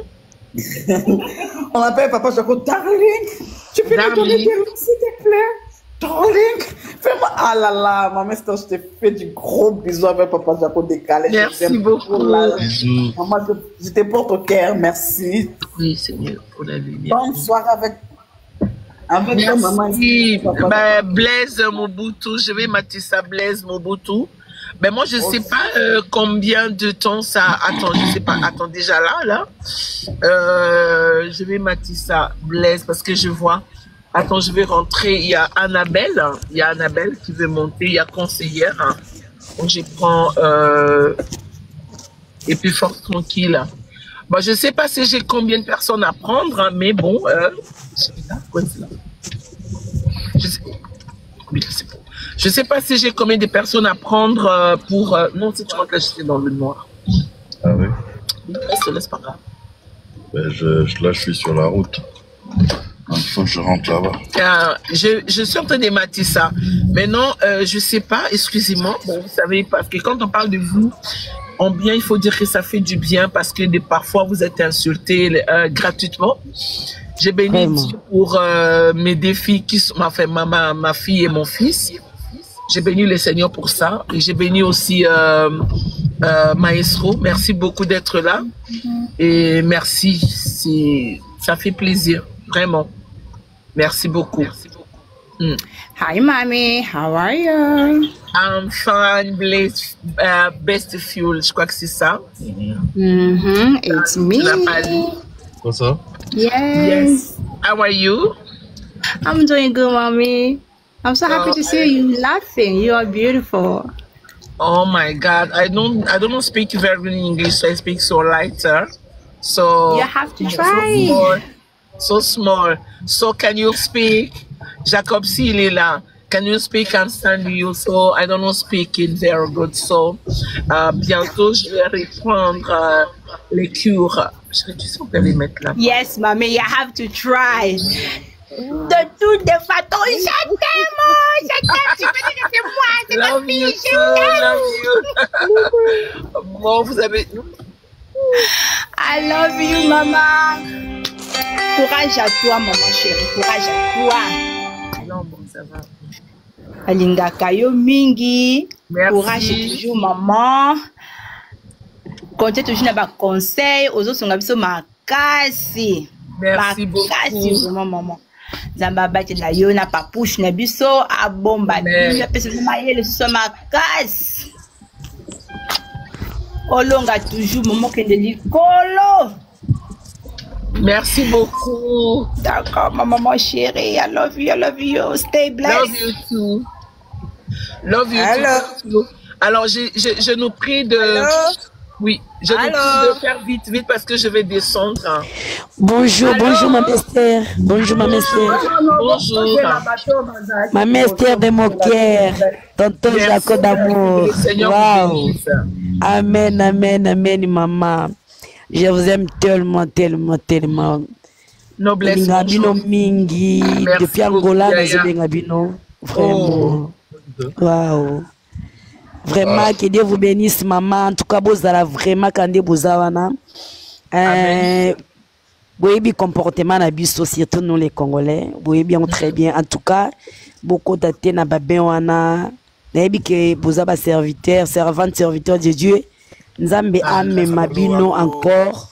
On appelle Papa Jaco Darling. Tu peux me donner des mots, s'il te plaît? Darling, fais-moi. Ah là là, maman, je t'ai fait du gros bisou avec Papa Jaco décalé. Merci beaucoup. Bisous. Maman, je te porte au cœur, merci. Oui, c'est mieux pour la lumière. Bonne soirée avec maman. Ben, Blaise Mobutu, je vais matisser Blaise Mobutu. Mais moi, je ne sais pas combien de temps ça. Attends, je ne sais pas. Attends, déjà là. Je vais matisser Blaise parce que je vois. Attends, je vais rentrer. Il y a Annabelle. Il y a Annabelle qui veut monter. Il y a conseillère. Donc, je prends. Et puis, fort tranquille. Bon, je ne sais pas si j'ai combien de personnes à prendre, mais bon. Je ne sais pas si j'ai combien de personnes à prendre pour... non, si tu rentres là, j'étais dans le noir. Ah oui? Laisse pas grave. Ben, là, je suis sur la route. Donc, il faut que je rentre là-bas. Je suis en train de mater ça. Maintenant, je ne sais pas, excusez-moi. Bon, vous savez, parce que quand on parle de vous, en bien, il faut dire que ça fait du bien parce que parfois, vous êtes insultés gratuitement. J'ai béni Dieu pour mes défis qui sont enfin, ma fille et mon fils. J'ai béni le Seigneur pour ça. Et j'ai béni aussi Maestro. Merci beaucoup d'être là. Et merci. Ça fait plaisir. Vraiment. Merci beaucoup. Hi, Mommy. How are you? I'm fine, blessed, best fuel. Je crois que c'est ça. It's me. What's up? Yes. How are you? I'm doing good, Mommy. I'm so happy to see you laughing. You are beautiful. Oh my God! I don't speak very good English, so I speak so lighter. So you have to try. So small. So can you speak? Jacob, si il est là. Can you speak? I understand you, so I don't know speaking very good. So, bientôt, je vais reprendre les cours. Je vais juste les mettre là. Yes, mommy, you have to try. De toutes les façons, je t'aime, tu peux dire que c'est moi, c'est ta fille, je t'aime. Bon, vous avez... I love you, maman. Courage à toi, maman chérie, courage à toi. Non, bon, ça va. Alinga kayo mingi. Merci. Courage toujours, maman. Comptez toujours dans les conseils, aux autres, on a besoin de makasi. Merci beaucoup. Makasi, vraiment, maman. Zamba bati na yo na papouche na biso a bomba ni pesa mayele so makas olonga toujours maman kende likolo. Merci beaucoup. D'accord maman chérie, I love you, stay blessed. Love you too. Love you too. Alors je nous prie de Oui, je nous prie de faire vite parce que je vais descendre. Bonjour, bonjour ma Esther. Bonjour ma Esther. Bonjour. Ma Esther de mon cœur. Tonton Jacob d'amour. Wow. Amen, amen, amen, maman. Je vous aime tellement, tellement, tellement. Noblesse. Mingi. Depuis Angola, vraiment. Wow. Vraiment, que Dieu vous bénisse, maman. En tout cas, vous avez vraiment quand vous avez un comportement na biso, surtout nous les Congolais. Vous avez bien très bien. En tout cas, beaucoup d'attentes na babin wana. Que vous avez serviteur, servante, serviteur de Dieu. Nous avons ame mabino encore.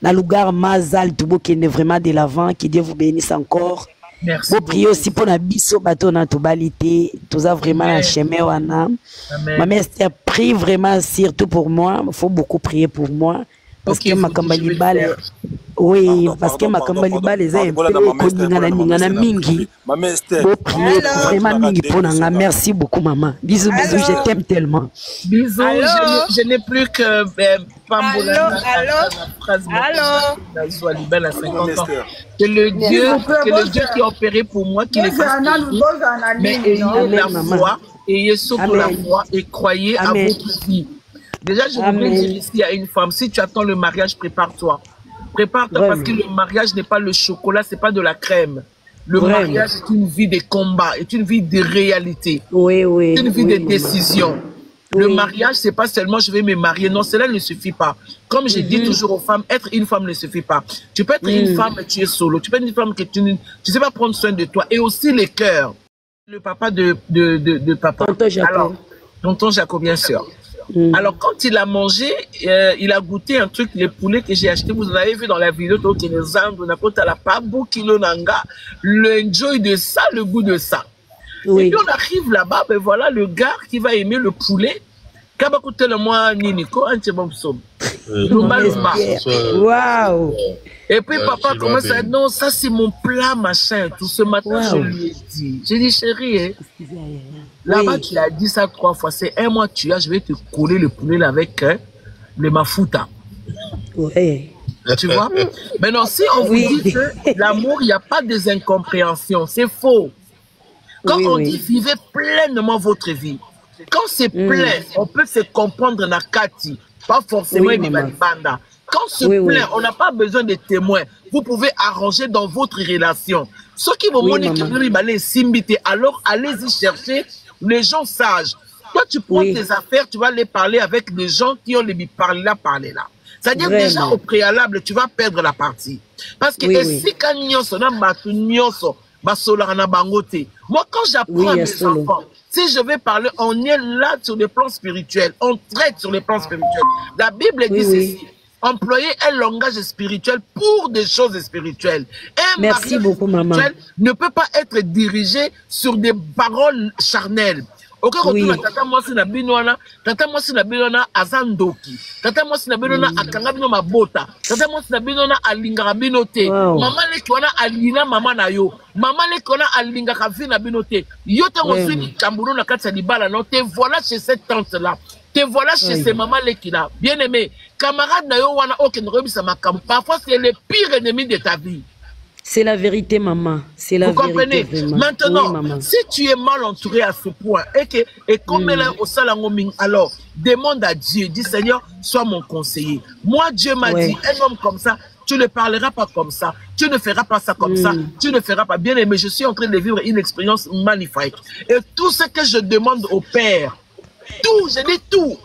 Na lugar mazal tout beau qui est vraiment de l'avant. Que Dieu vous bénisse encore. Merci. Vous priez aussi pour la biso bateau na tobalité. Tout ça vraiment un chemin wana. Ma mère prie vraiment surtout pour moi. Il faut beaucoup prier pour moi. Parce que ma kambalibale. Oui, parce que ma kambalibale est un peu koningana mingi. Vous priez vraiment mingi pour nanga. Merci beaucoup maman. Bisous, bisous, je t'aime tellement. Bisous, je n'ai plus que que le Dieu qui a opéré pour moi, qui les fasse mais ayez surtout la foi et croyez à votre vie. Déjà, je voudrais dire ici à une femme, si tu attends le mariage, prépare-toi. Prépare-toi parce que le mariage n'est pas le chocolat, c'est pas de la crème. Le mariage est une vie de combat, est une vie de réalité. Une vie de décision. Le mariage, c'est pas seulement je vais me marier. Non, cela ne suffit pas. Comme je dis toujours aux femmes, être une femme ne suffit pas. Tu peux être une femme et tu es solo. Tu peux être une femme que tu sais pas prendre soin de toi. Et aussi les cœurs. Le papa de papa. Tonton Jacob, bien sûr. Alors, quand il a mangé, il a goûté un truc, les poulets que j'ai acheté. Vous en avez vu dans la vidéo, l'enjoy de ça, le goût de ça. Et puis, on arrive là-bas, ben voilà, le gars qui va aimer le poulet. Waouh! Et puis, papa commence à dire, non, ça, c'est mon plat, machin. Tout ce matin, je lui ai dit. J'ai dit, chérie, là-bas, tu as dit ça 3 fois. C'est un mois, je vais te coller le poulet avec le mafuta. Tu vois? Maintenant, si on vous dit que l'amour, il n'y a pas des incompréhensions, c'est faux. Quand on dit vivez pleinement votre vie, quand c'est plein, on peut se comprendre dans Kati, pas forcément Banda. Quand c'est plein, on n'a pas besoin de témoins. Vous pouvez arranger dans votre relation. Ceux qui vont alors allez-y chercher les gens sages. Toi, tu prends tes affaires, tu vas les parler avec des gens qui ont les parler là. C'est-à-dire déjà au préalable, tu vas perdre la partie. Parce que si moi, quand j'apprends à mes enfants, si je vais parler, on est là sur le plan spirituel. On traite sur le plan spirituel. La Bible dit ceci. Employer un langage spirituel pour des choses spirituelles. Un Merci beaucoup, maman. Ne peut pas être dirigé sur des paroles charnelles. Ok, tata mwasi na binona, tata mwasi na binona azandoki, tata mwasi na binona akanga bino mabota, tata mwasi na binona alinga binote, mama le kwana alina mama na yo, mama le kwana alinga kafi na binote, yo tango suni chambuno na kati ya libala, non, te voilà chez cette tante là, te voilà chez ces mamans là qui là, bien aimé, camarade na yo wana ok n'rebisa makam, parfois c'est le pire ennemi de ta vie. C'est la vérité, maman. C'est la vérité. Vous comprenez? Vraiment. Maintenant, oui, si tu es mal entouré à ce point, et comme elle est au salangoming, alors demande à Dieu, dis Seigneur, sois mon conseiller. Moi, Dieu m'a dit, un homme comme ça, tu ne parleras pas comme ça, tu ne feras pas ça comme ça, tu ne feras pas bien aimé. Je suis en train de vivre une expérience magnifique. Et tout ce que je demande au Père, tout, je dis tout.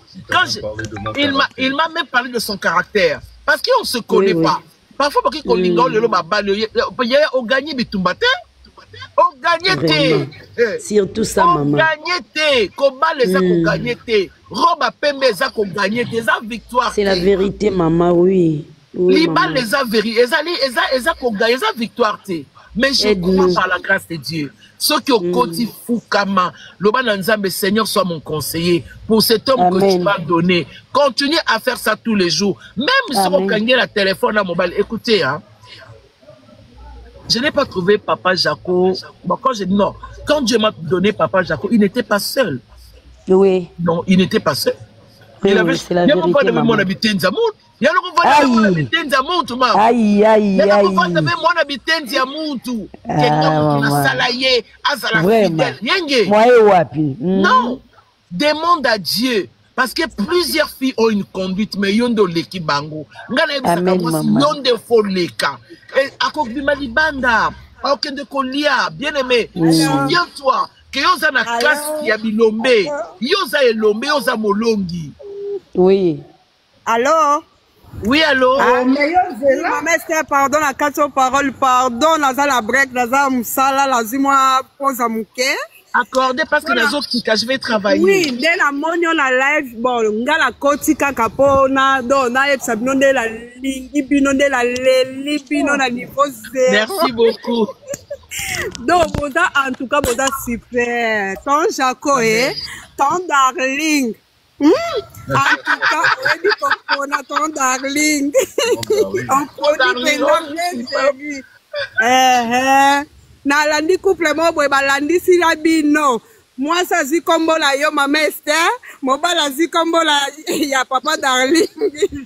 Il m'a même parlé de son caractère. Parce qu'on ne se connaît pas. Parfois, parce qu'on on gagne bitumbate, on gagne surtout ça, maman. On gagne combat les a qu'on gagne robe à pembe les a qu'on gagne ça victoire. C'est la vérité, maman, oui. Liban les a vérité, les a qu'on gagne ça victoire. Mais je crois par la grâce de Dieu. Ceux qui ont côté Foukama, le Seigneur soit mon conseiller pour cet homme que tu m'as donné. Continue à faire ça tous les jours. Même si on gagne la téléphone à mobile, écoutez, hein, je n'ai pas trouvé Papa Jaco. Bon, quand Dieu m'a donné Papa Jaco, il n'était pas seul. Oui. Non, il n'était pas seul. Il avait mon habité Nzamout. Il y a le mon habité Nzamout, aïe, aïe, aïe. Mon habité Nzamout. Quelqu'un qui a salarié, à non, demande à Dieu. Parce que plusieurs filles ont une conduite, mais yondo leki bango. Amen, maman. Yondo fo leka. Et à cause du malibanda, à aucun de colia, bien aimé, souviens-toi que yoza na classe qui a bilombe, yoza elombe, yoza molongi. Oui. Allô? Oui, allô? Maman Esther, pardon, la 4 paroles, pardon, naza la break, naza musala, lazima pose à mouke. Accordé parce que les autres je vais travailler. Oui, dès la monnaie on a live, bon, nga la koti kaka pona, donc na yep sabino de la lingi bino de la leli bino na niveau 0. Merci beaucoup. Donc, boda, en tout cas, boda super. Ton Jaco, ton darling. En tout cas, on a ton darling. On produit na landi couple mo boy balandi si la bino. Moi ça zi kombo la yo maman Esther, mo bala zi kombo la ya papa darling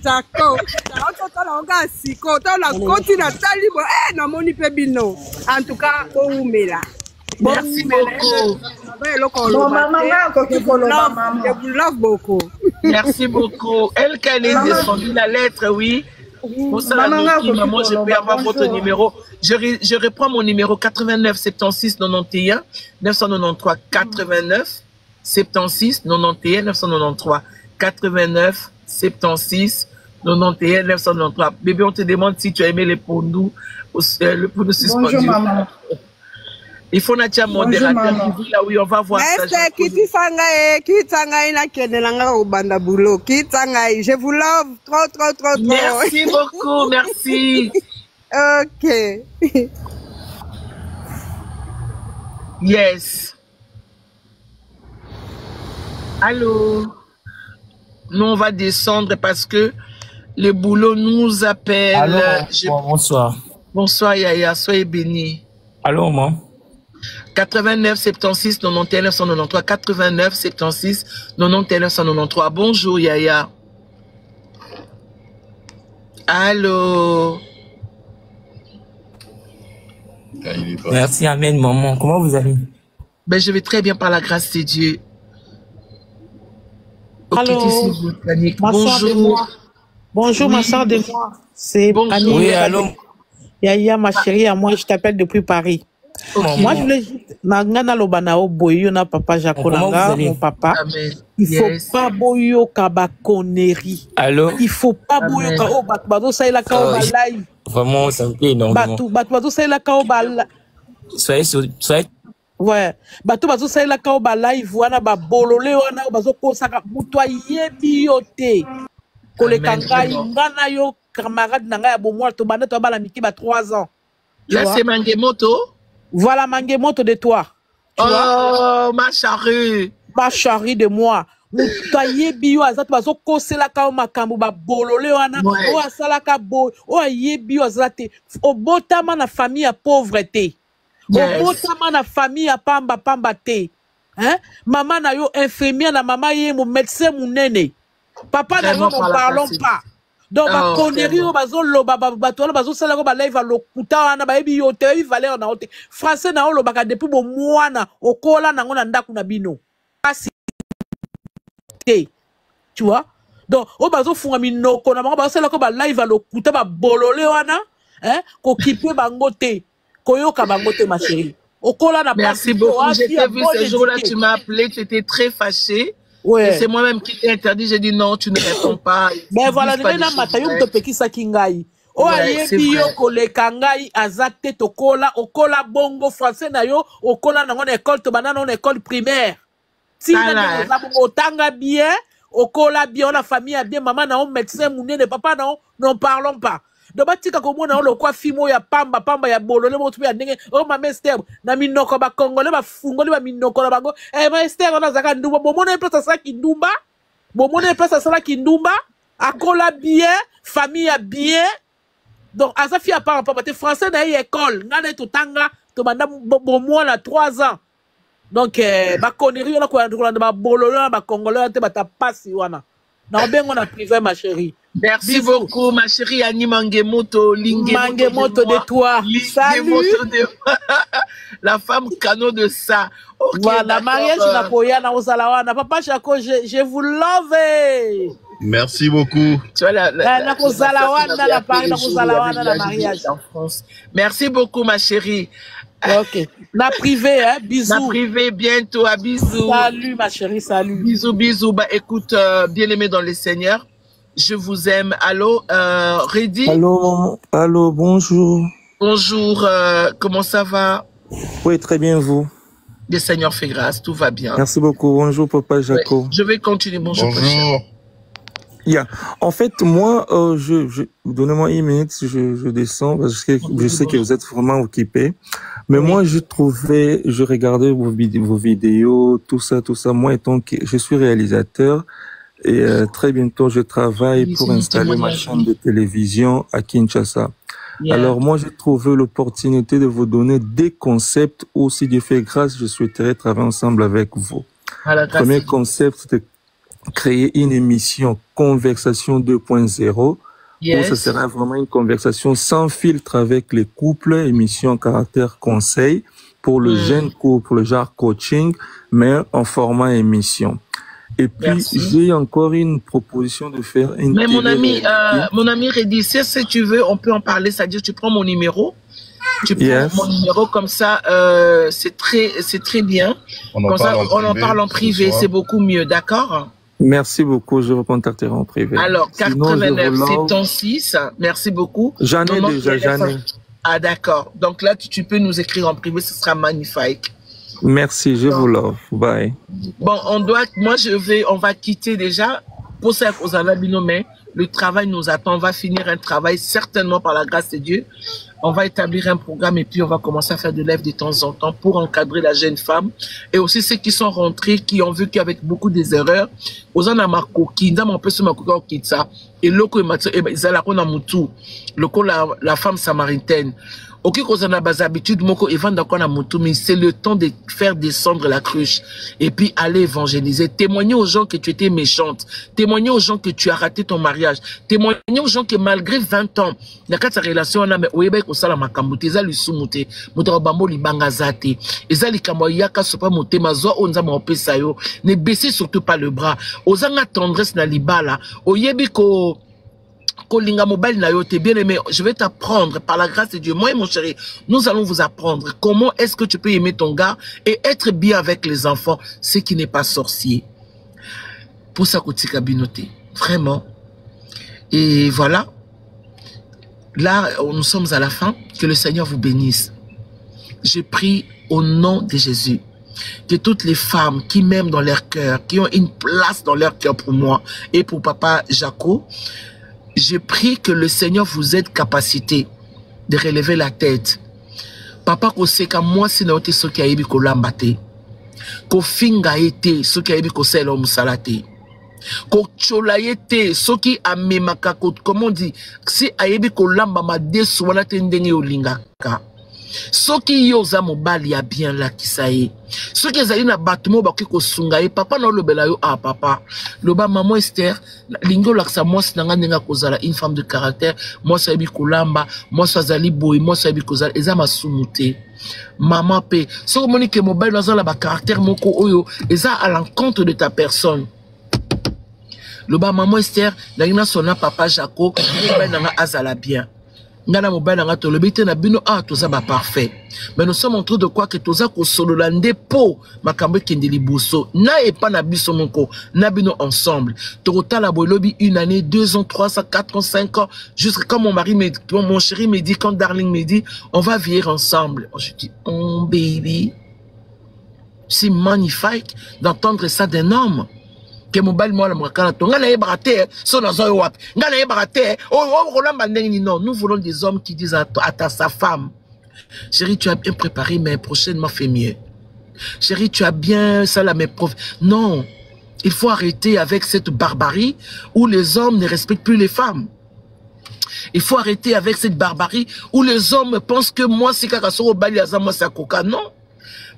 Jaco. Na toto la nga siko, to la koti na tali bo na moni pe bino. En tout cas, o umela. Merci beaucoup. Je vous love beaucoup. Merci beaucoup. Elle qui a descendu la lettre, oui. Pour ça, maman, je peux avoir votre numéro. Je reprends mon numéro 89 76 91 993 89 76 91 993 89 76 91 993. Bébé, on te demande si tu as aimé les pondous, le pondou suspendu. Bonjour maman. Il faut natia modérateur qui là oui on va voir ça. Kiti sangae, kiti sangae na kenelanga au banda boulot. Kiti sangae, je vous love trop. Merci beaucoup, merci. Ok. Yes. Allô. Nous on va descendre parce que le boulot nous appelle. Allô, bonsoir. Bonsoir Yaya, soyez bénis. Allô, maman. 89 76 91 993 89 76 91 993. Bonjour Yaya. Allô. Merci, amen maman. Comment vous allez? Ben je vais très bien par la grâce de Dieu. Allô. Bonjour. Bonjour ma soeur de moi. C'est Annie. Oui, allô. Yaya ma chérie, à moi je t'appelle depuis Paris. Okay. Moi, je voulais juste, Nangana Lobanao Boyo, na papa Jaco Nanga, mon papa. Amen. Il faut pas boyo kabakonnerie. Allô? Il faut pas boyo kao batbado ça il a kao balai. Vraiment, ça me plaît énormément. Batbado ça il a kao balai. Soyez. Ouais. Batbado ça il a kao balai. Voilà ba bolole wana bazo ko saka mutwa yebi yote. Kolekanga ngana yo camarade nanga ya bomwa to bana to bala miki ba 3 ans. Là c'est Mangemoto. Voilà Mangemoto de toi. Oh, ma charrue. Ma charrue de moi. Moutaye bio azat bazo kosela ka makambo ba bolole wana o asala ka bo o yebi azate o botama na famille ya pauvreté. O botama na famille ya pamba te. Hein? Maman na yo infirmière na maman ye mo médecin munene. Papa na yo ne parlons pas. donc bakoneri oyo bazoloba bato wana bazosalako balive alokuta wana bayebi yo te bayebi valeur na yo te français na olobaka depuis bomwana okola nango na ndako na bino kasi te tu vois donc oyo bazofunga minoko na bango bazosalako balive alokuta babolole wana kokipe bango te koyoka bango te ma chérie okola na merci beaucoup j'ai vu ce jour-là tu m'as appelé tu étais très fâché. Ouais. Et c'est moi-même qui t'ai interdit, j'ai dit non, tu ne réponds pas. Ben voilà, je vais na matayo to pekisa kingai. O ayebi yo koleka ngai azate tokola, okola bongo français na yo, okola na ngone école to banana na école primaire. Si na za bongo tanga bien, okola bien na famille bien, maman na on médecin munene, papa na on, n'en parlons pas. Donc batika komona on le kwa fimo ya pamba ya bolole mo tuya ndenge o ma mester na minoko ba congolais ba fungoli ba minoko na bango mester on azaka ndumba bomona place ça ki ndumba bomona place ça ki ndumba akola bien famille ya bien donc azafi a par papa te français na école ngane to tanga to banda bomo na 3 ans donc ba koneri na ko ba bolole ba congolais te bata pasi wana na bengo na privé ma chérie. Merci beaucoup, ma chérie Annie Mangemoto. Mangemoto de toi. Salut. La femme canon de ça. Okay, voilà, mariage na koyana osalawana. Papa Chako, je vous love. Merci beaucoup. Tu vois la mariage en France. Merci beaucoup, ma chérie. Ok. La privée, hein, bisous. La privée, bientôt, à bisous. Salut, ma chérie, salut. Bisous, bisous. Bah, écoute, bien-aimé dans le Seigneur. Je vous aime. Allô, Reddy? Allô, bonjour. Bonjour, comment ça va? Oui, très bien, vous? Le Seigneur fait grâce, tout va bien. Merci beaucoup. Bonjour, Papa Jaco. Ouais, je vais continuer. Bonjour. Yeah. En fait, moi, donnez-moi 1 minute, je descends parce que je sais que vous êtes vraiment occupé. Mais moi, je regardais vos vidéos, tout ça. Moi, étant que je suis réalisateur, et très bientôt, je travaille pour installer ma chaîne de télévision à Kinshasa. Yeah. Alors moi, j'ai trouvé l'opportunité de vous donner des concepts où, si Dieu fait grâce, je souhaiterais travailler ensemble avec vous. Premier concept, c'est de créer une émission Conversation 2.0. Yes. Où ce sera vraiment une conversation sans filtre avec les couples, émission caractère conseil pour le jeune couple, le genre coaching, mais en format émission. Et puis, j'ai encore une proposition de faire une mais mon ami Reddy, si tu veux, on peut en parler, c'est-à-dire tu prends mon numéro, mon numéro comme ça, c'est très bien. On en parle en privé, c'est beaucoup mieux, d'accord? Merci beaucoup, je vous contacterai en privé. Alors, 89 76, merci beaucoup. J'en ai déjà, Ah d'accord, donc là tu peux nous écrire en privé, ce sera magnifique. Merci, je vous love. Bye. Bon, on va quitter déjà. Pour ça, mais le travail nous attend. On va finir un travail certainement par la grâce de Dieu. On va établir un programme et puis on va commencer à faire de live de temps en temps pour encadrer la jeune femme. Et aussi ceux qui sont rentrés, qui ont vu qu'avec beaucoup des erreurs, la femme samaritaine. Ok, qu'on a bas habitude, mais c'est le temps de faire descendre la cruche et puis aller évangéliser, témoigner aux gens que tu étais méchante, témoigner aux gens que tu as raté ton mariage, témoigner aux gens que malgré 20 ans, la relation on a mais oyeba ko sala makambo teza lisumuté, mutara bambo libangazate, ezali kamoyaka sopa motema zo onza mo pesa yo, ne baissez surtout pas le bras, ozanga tendresse na libala, oyebi ko bien aimé, je vais t'apprendre par la grâce de Dieu. Moi et mon chéri, nous allons vous apprendre comment est-ce que tu peux aimer ton gars et être bien avec les enfants, ce qui n'est pas sorcier. Pour ça, kabinoté, vraiment. Et voilà. Là, nous sommes à la fin. Que le Seigneur vous bénisse. Je prie au nom de Jésus que toutes les femmes qui m'aiment dans leur cœur, qui ont une place dans leur cœur pour moi et pour Papa Jaco, je prie que le Seigneur vous aide capacité de relever la tête. Papa, ko seka moi si na ote soki ayebi ko lambate. Ko finga ete soki ayebi ko sela musalate. Ko chola ete soki amemaka ko comment on dit si ayebi ko lamba ma desu wana te ndenge olingaka. soki yo za mobali ya bien la kisaye soki ezali na batmo ba ko sunga papa na lobela yo ah papa loba maman Esther lingo laksa mwasi nanga nenga kozala une femme de caractère mwasi abi kolamba mwasi azali boy mwasi abi kozala eza masumute maman pe soki moni ke mobali nazala ba caractère moko oyo eza à l'encontre de ta personne loba maman Esther na sona papa Jaco mobali nanga azala bien ngana mobali nanga tolobi te na bino ah toza ba parfait mais nous sommes en train de quoi que toza ko solola ndepo makambo kende liboso na et pas na biso moko na bino ensemble tokotala bolobi 1 année 2 ans 3 ans 4 ans 5 ans jusqu'à quand mon chéri me dit quand Darling me dit on va vieillir ensemble je dis oh baby c'est magnifique d'entendre ça d'un homme que mobile moi la mwakana to ngana yebarate so na zo wapi ngana yebarate non nous voulons des hommes qui disent à sa femme chérie tu as bien préparé mais prochainement fais mieux chérie tu as bien ça la mes profs non il faut arrêter avec cette barbarie où les hommes ne respectent plus les femmes. Il faut arrêter avec cette barbarie où les hommes pensent que moi c'est kakasoro bali azama sa coca. Non,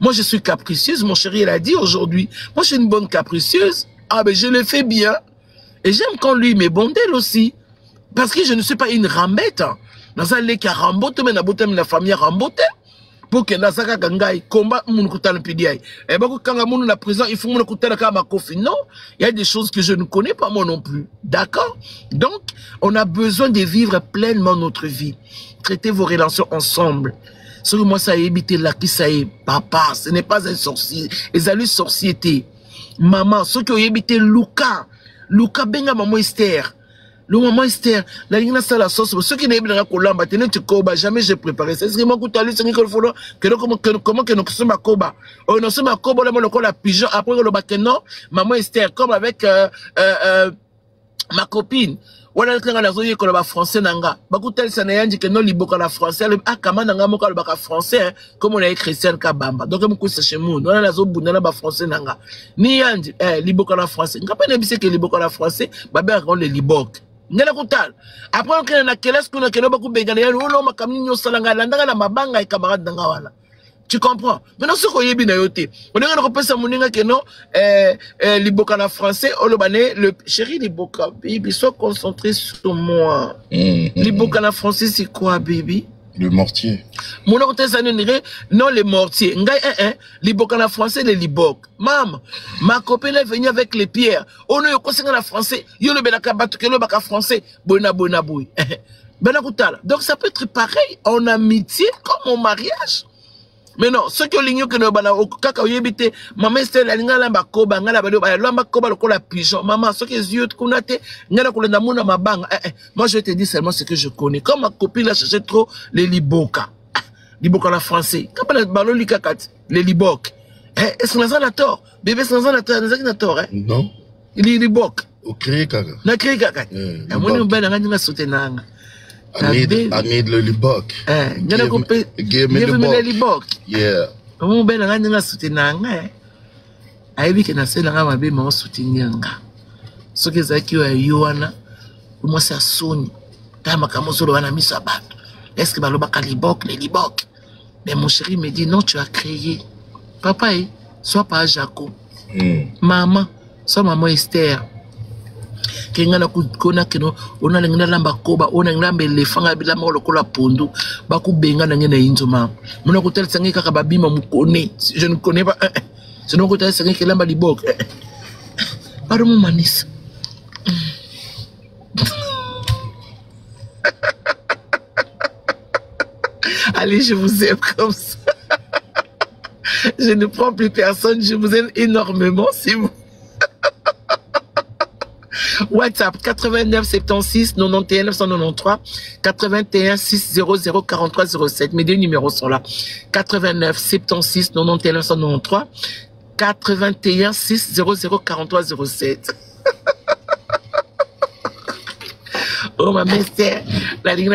moi je suis capricieuse, mon chéri il a dit aujourd'hui moi je suis une bonne capricieuse. Ah ben je le fais bien. Et j'aime quand lui me bondelle aussi. Parce que je ne suis pas une rambette. Dans un lait qui a rambote, mais la famille rambote. Pour que Nazaka Gangai combat mon koutan pidiaï. Et bah quand la moun la prison, il faut mon koutan kama kofi. Non, il y a des choses que je ne connais pas moi non plus. D'accord? Donc, on a besoin de vivre pleinement notre vie. Traitez vos relations ensemble. Ce que moi ça a évité là qui ça est papa, ce n'est pas un sorcier. Les alus sorciété. Maman, ceux qui ont évité Luca benga maman Esther. Le maman Esther, la ligne ça la sauce. Ceux qui n'aiment pas kolamba, tenez tu koba, jamais j'ai préparé. C'est ce que moi quand tu c'est qu'il faut que comment que nous sommes à koba. Oh nous sommes à koba là moi le la pigeon après le bac non, maman Esther comme avec ma copine. Wala kanga na zoye ko ba français nanga bakutel sana yanji ke no liboka na français le akama nanga mo ka le ba français comme on a Christian Kabamba donc mo ko chez moi wala na zo bunda na ba français nanga ni yanji liboka na français ngapa na bise ke liboka na français ba ba ko le libok ngela kutal après on na keles kuna ke no ba ku bengana ya no makamni nyo salanga landanga na mabanga e camarade nanga wala. Tu comprends? Maintenant, ce qu'on y a bien noté. On a repensé à mon que non, liboka na français, olobane, le chéri liboka, baby, sois concentré sur moi. Liboka na français, c'est quoi, baby? Le mortier. Mon autre ça non, le mortier. Ngai, liboka na français, le libok. Mam, ma copine est venue avec les pierres. On est au conseil en français. Yo le belaka batu ke le baka français. Bona boy. Donc, ça peut être pareil en amitié comme en mariage. Mais non, ceux qui ont l'igno que nous avons kaka yebite, maman Esther la linga lamba koba ngala bado ba lamba koba le kola pigeon. Maman, ceux qui yeux kunate ngala kola namuna mabanga. Moi je te dis seulement ce que je connais. Comme ma copine a cherché trop les liboka. Liboka en français. Quand on a ballon likakat, les libok. Est-ce qu'on a la tort? Bébé, est-ce qu'on a la tort, hein? Non. Il est libok. Au créé kaka. Na créé kaka. Moi nous ben nga soutenanga. I need le libok. Give me the libok. Yeah. Mon ben nga nga soutenanga. Aibi ke na sela nga mabe ma soutenanga. So ke zaki wa yoana. Moi ça sonne. Kama kama zolo wana miso bato. Est-ce que baloba ka libok les libok? Mais mon chéri me dit non, tu as créé. Papa, sois pas Jaco. Maman, sois maman Esther. Kengana kona keno ona ngina lamba koba ona nglambe lefanga bila mo lokola pondu baku benga na ngena inzoma mona ko tel sangi kaka babima mukone je ne connais pas je ne ko tel sangi ke lamba libok pardon mon manis allez je vous aime comme ça je ne prends plus personne je vous aime énormément c'est vous. WhatsApp 89 76 91 993 81 600 43 07. Mes deux numéros sont là. 89 76 91 993 81 600 43 07. Oh ma mère, la ligne